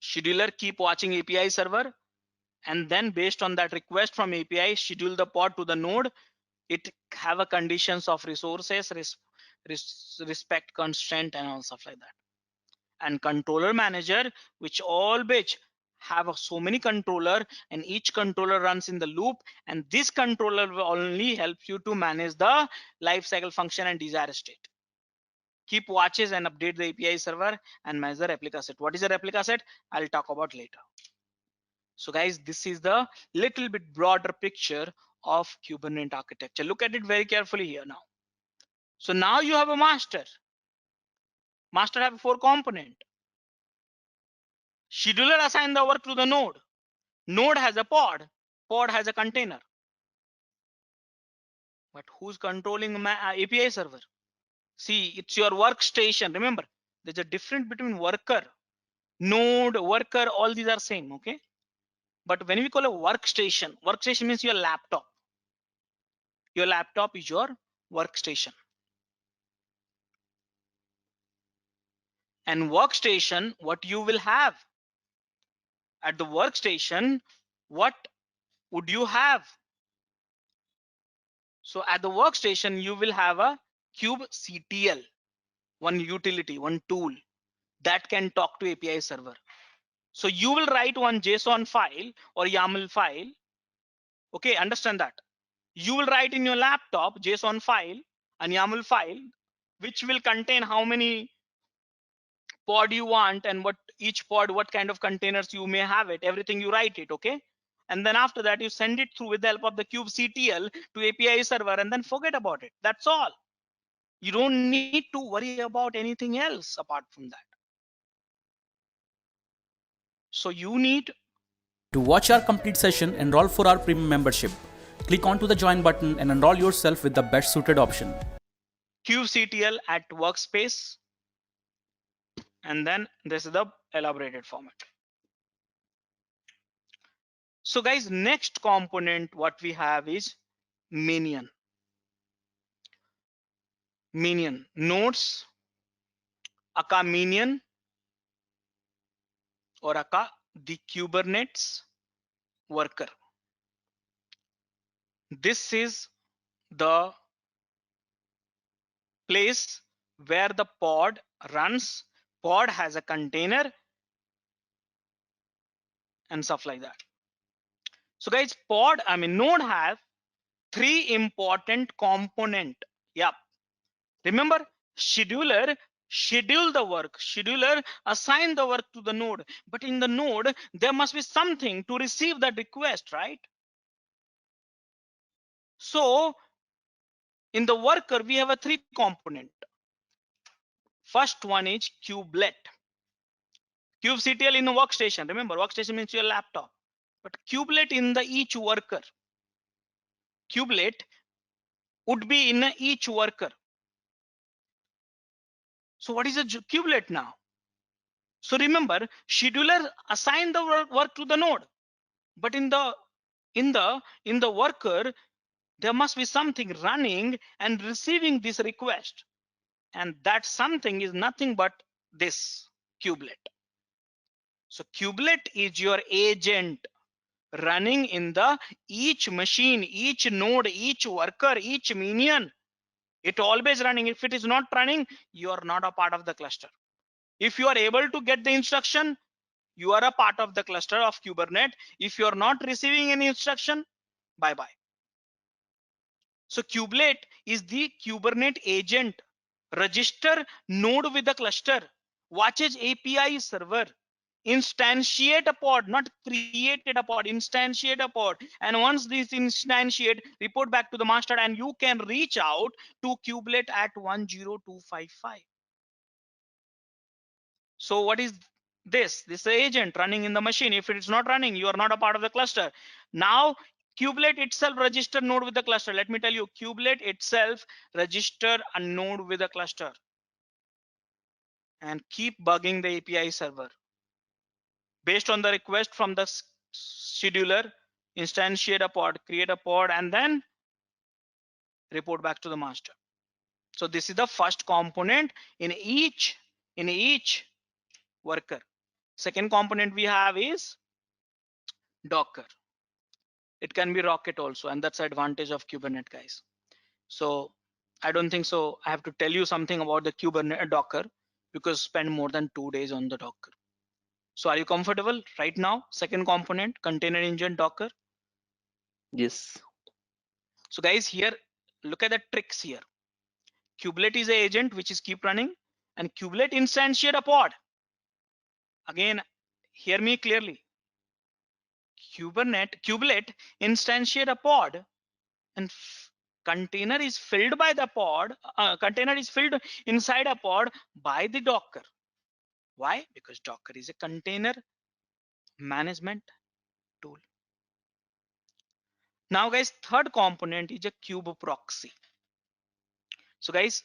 Scheduler keep watching API server, and then based on that request from API, schedule the pod to the node. It have a conditions of resources, respect constraint, and all stuff like that. And controller manager, which have so many controller, and each controller runs in the loop, and this controller will only help you to manage the lifecycle function and desired state. Keep watches and update the API server and manage the replica set. What is a replica set? I'll talk about later. So guys, this is the little bit broader picture of Kubernetes architecture. Look at it very carefully here now. So now you have a master. Master have 4 component. Scheduler assign the work to the node. Node has a pod. Pod has a container. But who's controlling API server? See, it's your workstation. Remember, there's a difference between worker, node, worker, all these are same, okay? But when we call a workstation, workstation means your laptop. Your laptop is your workstation. And workstation, what you will have at the workstation, what would you have? So at the workstation, you will have a kubectl, one utility, one tool that can talk to API server. So you will write one JSON file or YAML file. Okay, understand that. You will write in your laptop JSON file and YAML file, which will contain how many pod you want, and what each pod, what kind of containers you may have it, everything you write it, okay? And then after that, you send it through with the help of the kubectl to API server, and then forget about it. That's all. You don't need to worry about anything else apart from that. So you need To watch our complete session, enroll for our premium membership. Click onto the join button and enroll yourself with the best suited option. kubectl at workspace, and then this is the elaborated format. So guys, next component what we have is minion. Minion nodes, aka minion or aka the Kubernetes worker. This is the place where the pod runs. Pod has a container and stuff like that. So guys, node have three important component. Yeah, remember, scheduler schedule the work, scheduler assign the work to the node, but in the node there must be something to receive that request, right? So in the worker we have a three component. First one is kubelet. kubectl in a workstation, remember workstation means your laptop, but kubelet in the each worker. Kubelet would be in each worker. So what is a kubelet now? So remember, scheduler assign the work to the node, but in the worker there must be something running and receiving this request, and that something is nothing but this kubelet. So kubelet is your agent running in the each machine, each node, each worker, each minion. It always running. If it is not running, you are not a part of the cluster. If you are able to get the instruction, you are a part of the cluster of Kubernetes. If you are not receiving any instruction, bye bye. So kubelet is the Kubernetes agent. Register node with the cluster, watches API server, instantiate a pod, not created a pod, instantiate a pod, and once this instantiate, report back to the master, and you can reach out to kubelet at 10255. So what is this? This is the agent running in the machine. If it is not running, you are not a part of the cluster. Now kubelet itself register node with the cluster. Let me tell you, kubelet itself register a node with a cluster and keep bugging the API server based on the request from the scheduler. Instantiate a pod, create a pod, and then report back to the master. So this is the first component in each worker. Second component we have is Docker. It can be Rocket also, and that's the advantage of Kubernetes, guys. So I don't think so I have to tell you something about the Kubernetes Docker, because spend more than 2 days on the Docker. So are you comfortable right now? Second component, container engine Docker. Yes. So guys, here look at the tricks here. Kubelet is an agent which is keep running, and kubelet instantiate a pod. Again, hear me clearly. Kubelet instantiate a pod, and container is filled by the pod. Container is filled inside a pod by the Docker. Why? Because Docker is a container management tool. Now guys, third component is a kube proxy. So guys,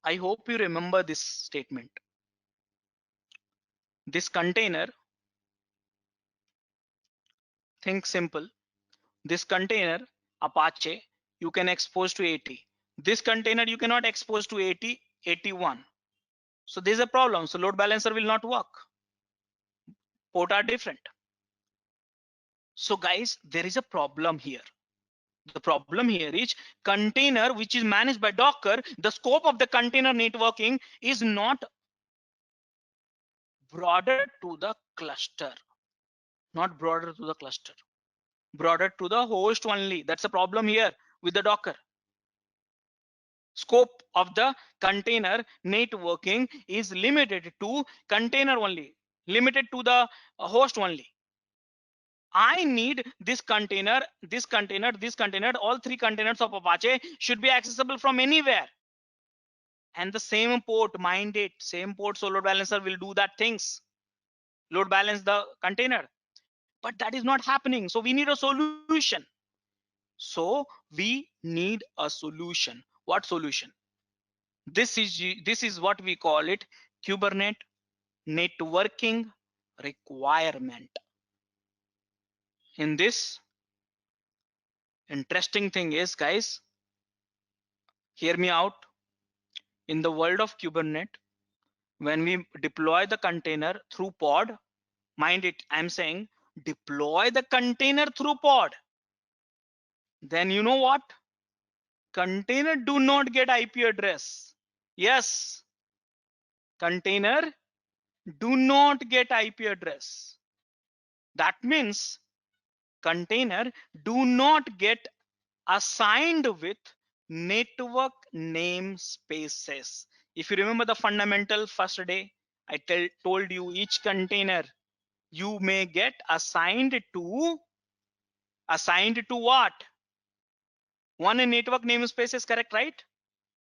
I hope you remember this statement. This container, think simple. This container Apache you can expose to 80. This container you cannot expose to 80, 81. So there's a problem. So load balancer will not work. Port are different. So guys, there is a problem here. The problem here is container which is managed by Docker, the scope of the container networking is not broader to the cluster, not broader to the cluster, broader to the host only. That's a problem here with the Docker. Scope of the container networking is limited to container only, limited to the host only. I need this container, this container, this container, all three containers of Apache should be accessible from anywhere. And the same port, mind it, same port, so load balancer will do that things, load balance the container. But that is not happening. So we need a solution. So we need a solution. What solution? This is what we call it, Kubernetes networking requirement. In this, interesting thing is, guys, hear me out. In the world of Kubernetes, when we deploy the container through pod, mind it, I'm saying deploy the container through pod, then you know what? Container do not get IP address. Yes, container do not get IP address. That means container do not get assigned with network namespaces. If you remember the fundamental first day, I told you each container you may get assigned to what? One network namespace is correct, right?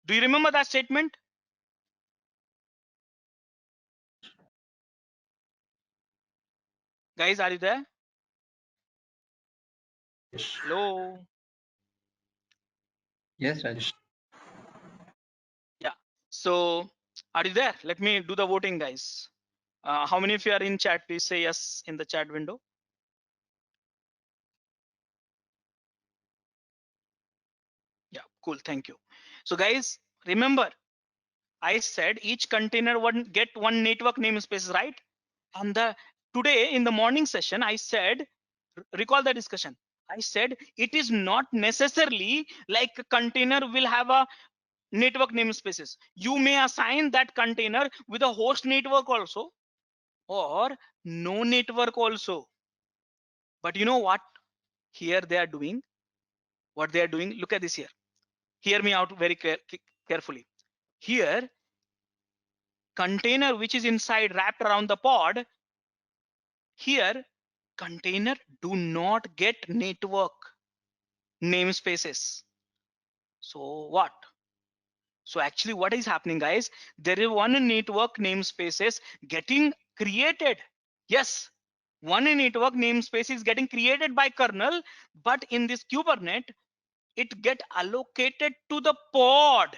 Do you remember that statement? Guys, are you there? Hello? Yes, Rajesh. Yeah. So are you there? Let me do the voting, guys. How many of you are in chat? Please say yes in the chat window. Yeah, cool. Thank you. So guys, remember, I said each container would get one network namespace, right? And today in the morning session, I said, recall the discussion. I said it is not necessarily like a container will have a network namespaces. You may assign that container with a host network also, or no network also. But you know what? Here they are doing what they are doing. Look at this here. Hear me out very carefully. Here, container which is inside wrapped around the pod, here container do not get network namespaces. So what? So actually what is happening, guys? There is one network namespaces getting created. Yes, one network namespace is getting created by kernel, but in this Kubernetes, it get allocated to the pod.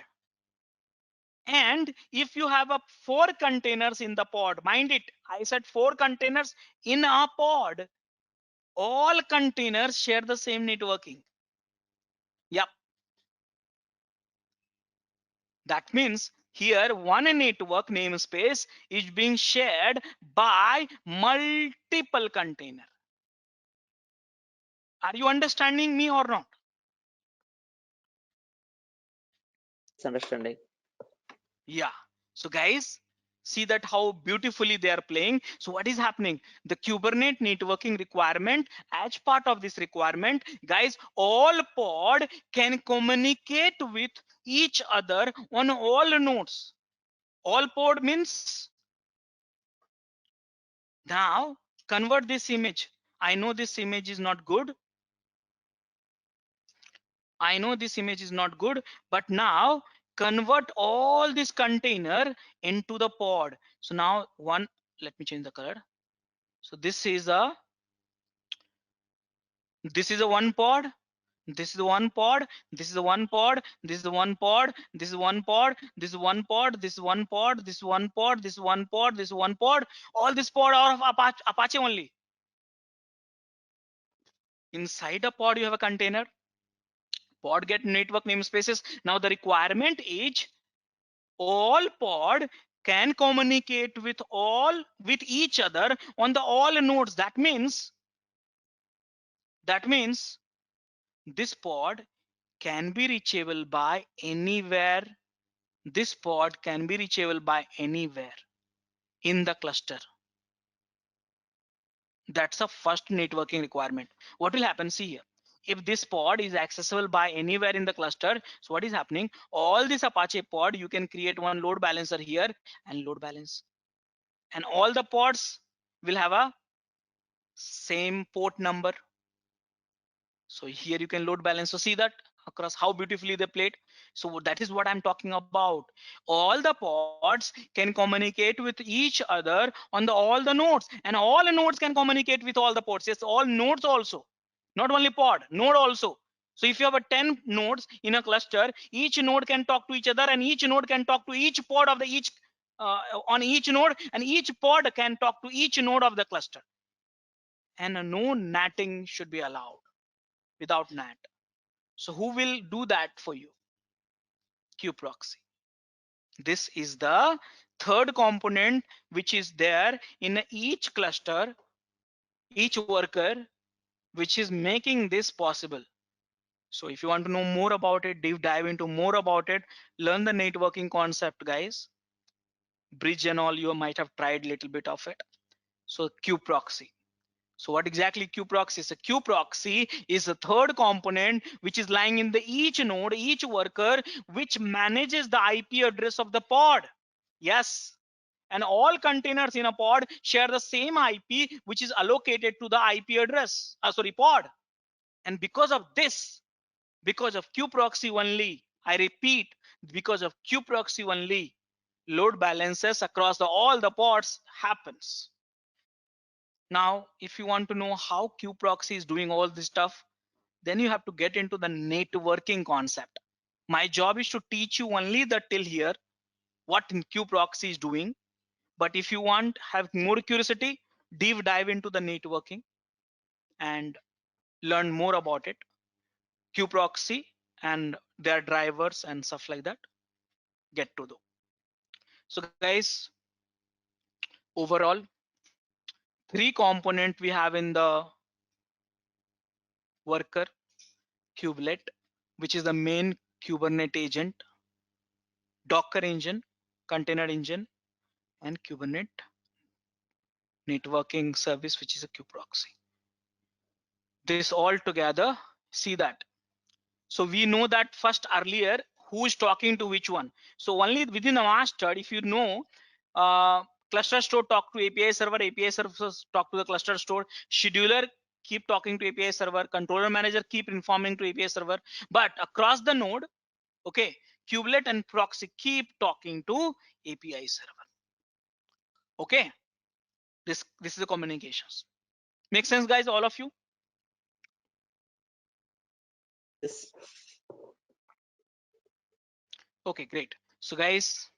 And if you have a 4 containers in the pod, mind it, I said 4 containers in a pod, all containers share the same networking. Yep. That means here one network namespace is being shared by multiple container. Are you understanding me or not? It's understanding. Yeah. So guys, see that how beautifully they are playing. So what is happening? The Kubernetes networking requirement, as part of this requirement, guys, all pod can communicate with each other on all nodes. All pod means, now convert this image. I know this image is not good. I know this image is not good, but now convert all this container into the pod. So now let me change the color. So this is a one pod. This is the one pod. This is the one pod. This is the one pod. This is one pod. This is one pod. This is one pod. This is one pod. This is one pod. This is one pod. All this pod are of Apache only. Inside a pod, you have a container. Pod get network namespaces. Now the requirement is all pod can communicate with each other on the all nodes. That means this pod can be reachable by anywhere. This pod can be reachable by anywhere in the cluster. That's the first networking requirement. What will happen? See here. If this pod is accessible by anywhere in the cluster, so what is happening? All this Apache pod, you can create one load balancer here and load balance. And all the pods will have a same port number. So here you can load balance. So see that across how beautifully they played. So that is what I'm talking about. All the pods can communicate with each other on all the nodes, and all the nodes can communicate with all the pods. Yes, all nodes also, not only pod, node also. So if you have a 10 nodes in a cluster, each node can talk to each other, and each node can talk to each pod of the each on each node, and each pod can talk to each node of the cluster. And no NATing should be allowed without NAT. So who will do that for you? Qproxy. This is the third component which is there in each cluster, each worker, which is making this possible. So if you want to know more about it, deep dive into more about it, learn the networking concept, guys. Bridge and all, you might have tried a little bit of it. So Qproxy. So what exactly Qproxy is? A Qproxy is the third component which is lying in the each node, each worker, which manages the IP address of the pod. Yes. And all containers in a pod share the same IP, which is allocated to the IP address, pod. And because of this, because of Qproxy only, I repeat, because of Qproxy only, load balances across all the pods happens. Now, if you want to know how Qproxy is doing all this stuff, then you have to get into the networking concept. My job is to teach you only the till here, what Qproxy is doing. But if you want have more curiosity, deep dive into the networking and learn more about it, Qproxy and their drivers and stuff like that, get to know. So guys, overall, three component we have in the worker: kubelet, which is the main Kubernetes agent, Docker engine, container engine, and Kubernetes networking service, which is a Qproxy. This all together, see that. So we know that first earlier who is talking to which one. So only within a master, if you know, cluster store talk to API servers talk to the cluster store, scheduler keep talking to API server, controller manager keep informing to API server. But across the node, okay, kubelet and proxy keep talking to API server. Okay, this is the communications. Make sense, guys, all of you? Yes. Okay, great. So guys,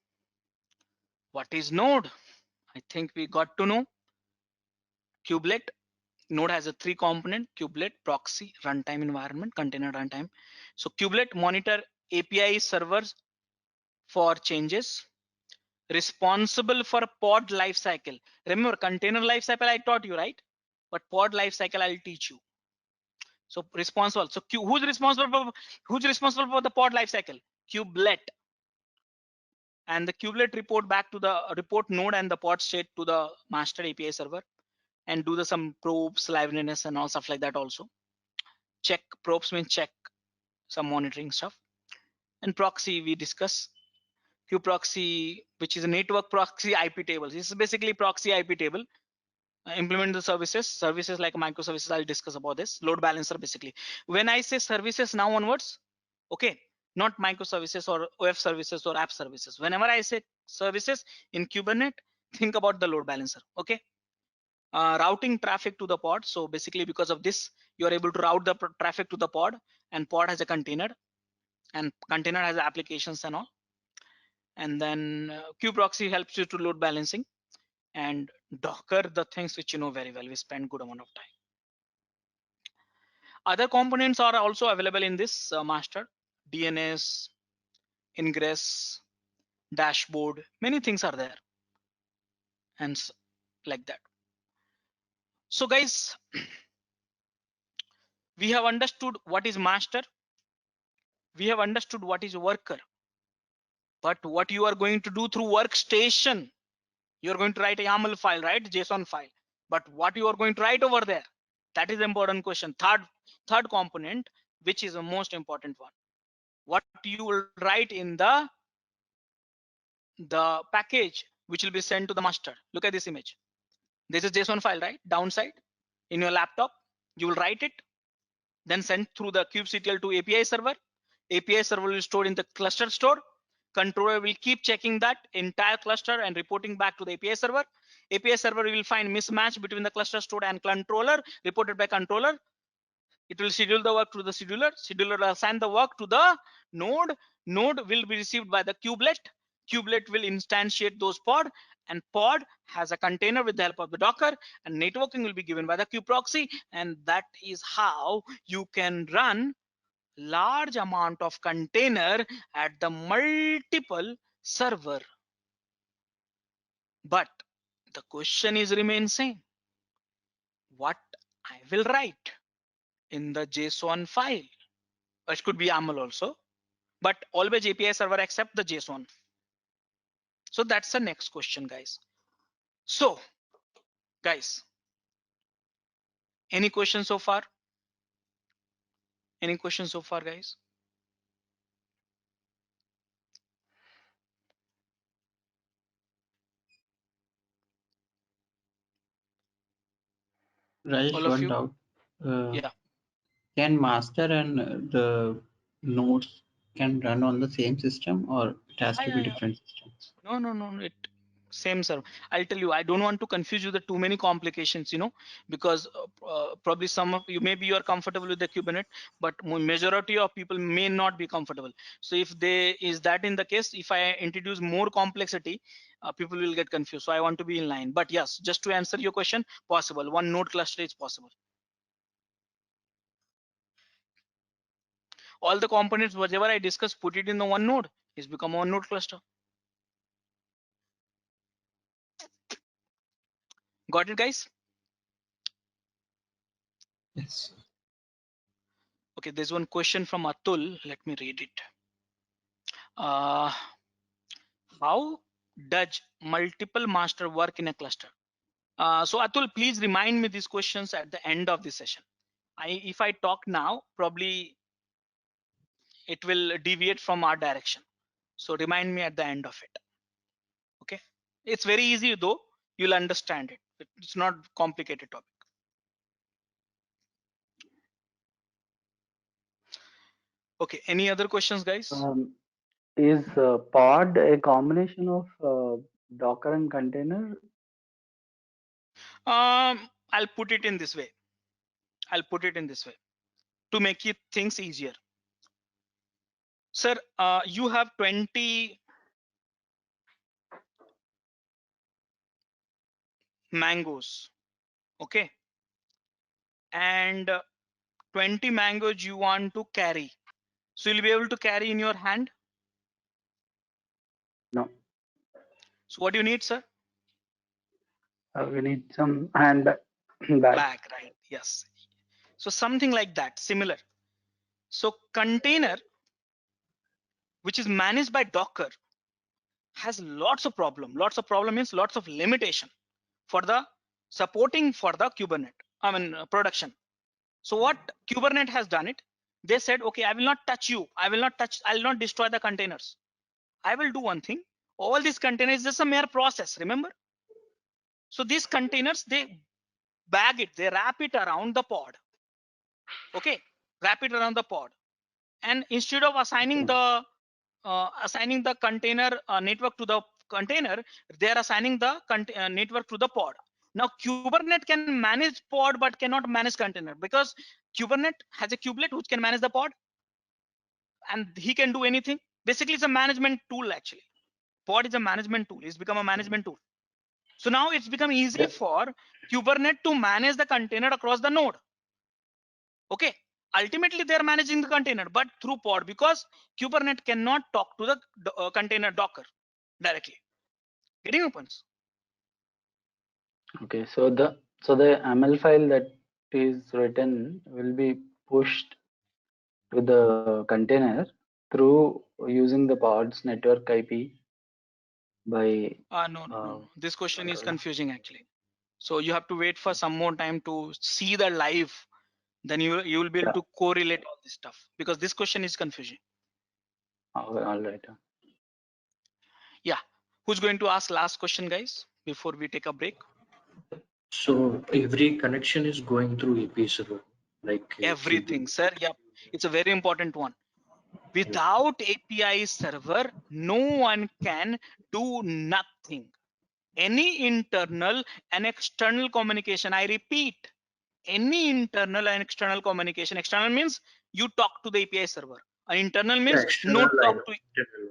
what is node? I think we got to know. Kubelet, node has a three component: kubelet, proxy, runtime environment, container runtime. So kubelet monitor API servers for changes, responsible for pod lifecycle. Remember, container lifecycle I taught you, right? But pod lifecycle I'll teach you. So responsible. So who's responsible for the pod lifecycle? Kubelet. And the kubelet report back to the report node and the pod state to the master API server, and do some probes, liveliness, and all stuff like that also. Check probes means check some monitoring stuff. And proxy we discuss. Qproxy, which is a network proxy IP tables. This is basically proxy IP table. Implement the services like microservices. I'll discuss about this. Load balancer basically. When I say services now onwards, okay, not microservices or OF services or app services. Whenever I say services in Kubernetes, think about the load balancer. Okay. Routing traffic to the pod. So basically, because of this, you are able to route the traffic to the pod, and pod has a container, and container has applications and all. And then Qproxy helps you to load balancing, and Docker, the things which you know very well. We spend good amount of time. Other components are also available in this master: DNS, ingress, dashboard. Many things are there, and like that. So guys, we have understood what is master. We have understood what is worker. But what you are going to do through workstation, you're going to write a YAML file, right? JSON file. But what you are going to write over there, that is the important question. Third component, which is the most important one. What you will write in the package, which will be sent to the master. Look at this image. This is JSON file, right? Downside in your laptop, you will write it, then send through the kubectl to API server. API server will store in the cluster store. Controller will keep checking that entire cluster and reporting back to the API server. API server will find mismatch between the cluster store and controller, reported by controller. It will schedule the work to the scheduler. Scheduler will assign the work to the node. Node will be received by the kubelet. Kubelet will instantiate those pod, and pod has a container with the help of the Docker, and networking will be given by the kubeproxy. And that is how you can run large amount of container at the multiple server. But the question is remain same. What I will write in the JSON file? It could be YAML also, but always API server accept the JSON. So that's the next question, guys. So guys, any questions so far? Any questions so far, guys? Rajesh, All of one you? doubt. Yeah. Can master and the nodes can run on the same system, or it has to be Yeah. different systems? No. It same server. I'll tell you, I don't want to confuse you with too many complications, because probably some of you, maybe you are comfortable with the Kubernetes, but majority of people may not be comfortable. So if is that in the case, if I introduce more complexity, people will get confused. So I want to be in line. But yes, just to answer your question, possible. One node cluster is possible. All the components, whatever I discussed, put it in the one node, it's become one node cluster. Got it, guys? Yes. Okay, there's one question from Atul. Let me read it. How does multiple master work in a cluster? So Atul, please remind me these questions at the end of the session. If I talk now, probably it will deviate from our direction. So remind me at the end of it. Okay, it's very easy though. You'll understand it. It's not complicated topic. Okay, any other questions, guys? Is pod a combination of Docker and container? I'll put it in this way. To make it things easier. Sir, you have 20 mangoes, okay? And 20 mangoes you want to carry. So you'll be able to carry in your hand? No. So what do you need, sir? We need some hand bag. Bag, right? Yes. So something like that, similar. So container, which is managed by Docker, has lots of problem. Lots of problem means lots of limitation for the supporting for the Kubernetes, production. So what Kubernetes has done it, they said, okay, I will not touch you. I'll not destroy the containers. I will do one thing. All these containers is just a mere process, remember? So these containers, they bag it, they wrap it around the pod. Okay, wrap it around the pod. And instead of assigning the container network to the container, they are assigning the network to the pod. Now Kubernetes can manage pod but cannot manage container, because Kubernetes has a kubelet which can manage the pod, and he can do anything. Basically, it's a management tool actually. Pod is a management tool. It's become a management tool. So now it's become easy for Kubernetes to manage the container across the node. Okay. Ultimately, they're managing the container, but through pod, because Kubernetes cannot talk to the container Docker directly. Getting opens. Okay, so the ML file that is written will be pushed to the container through using the pod's network IP by No. This question is controller. confusing actually. So you have to wait for some more time to see the live. Then you will be able to correlate all this stuff, because this question is confusing. All right. Yeah. Who's going to ask last question, guys, before we take a break? So every connection is going through API server, like Everything, sir. Yep. It's a very important one. Without API server, no one can do nothing. Any internal and external communication, I repeat, any internal and external communication. External means you talk to the API server. And internal means External node talk line to. of internal.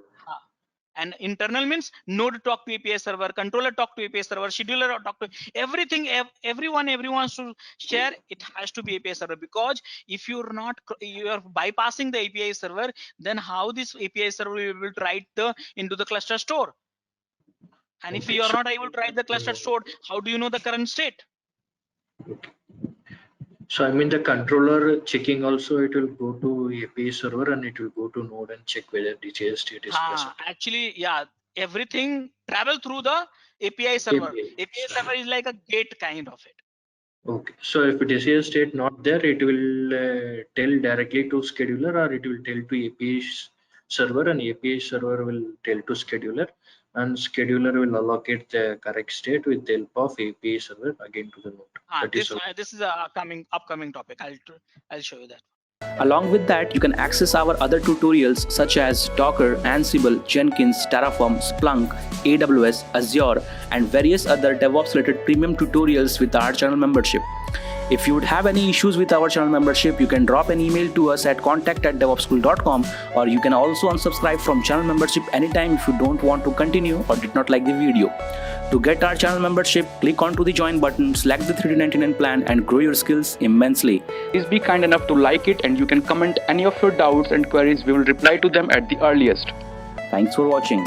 And internal means node talk to API server, controller talk to API server, scheduler talk to everything. Everyone should share. It has to be API server, because if you are bypassing the API server, then how this API server will be able to write into the cluster store? And if Okay, you are so- not able to write the cluster store, how do you know the current state? So I mean the controller checking also, it will go to API server and it will go to node and check whether DCS state is present. Actually, yeah, everything travel through the API server. API server is like a gate kind of it. Okay, so if DCS state not there, it will tell directly to scheduler, or it will tell to API server, and API server will tell to scheduler, and scheduler will allocate the correct state with the help of API server again to the node. This is a upcoming topic. I'll show you that. Along with that, you can access our other tutorials such as Docker, Ansible, Jenkins, Terraform, Splunk, AWS, Azure, and various other DevOps related premium tutorials with our channel membership. If you would have any issues with our channel membership, you can drop an email to us at contact@devopsschool.com, or you can also unsubscribe from channel membership anytime if you don't want to continue or did not like the video. To get our channel membership, click onto the join button, select the $399 plan, and grow your skills immensely. Please be kind enough to like it, and you can comment any of your doubts and queries. We will reply to them at the earliest. Thanks for watching.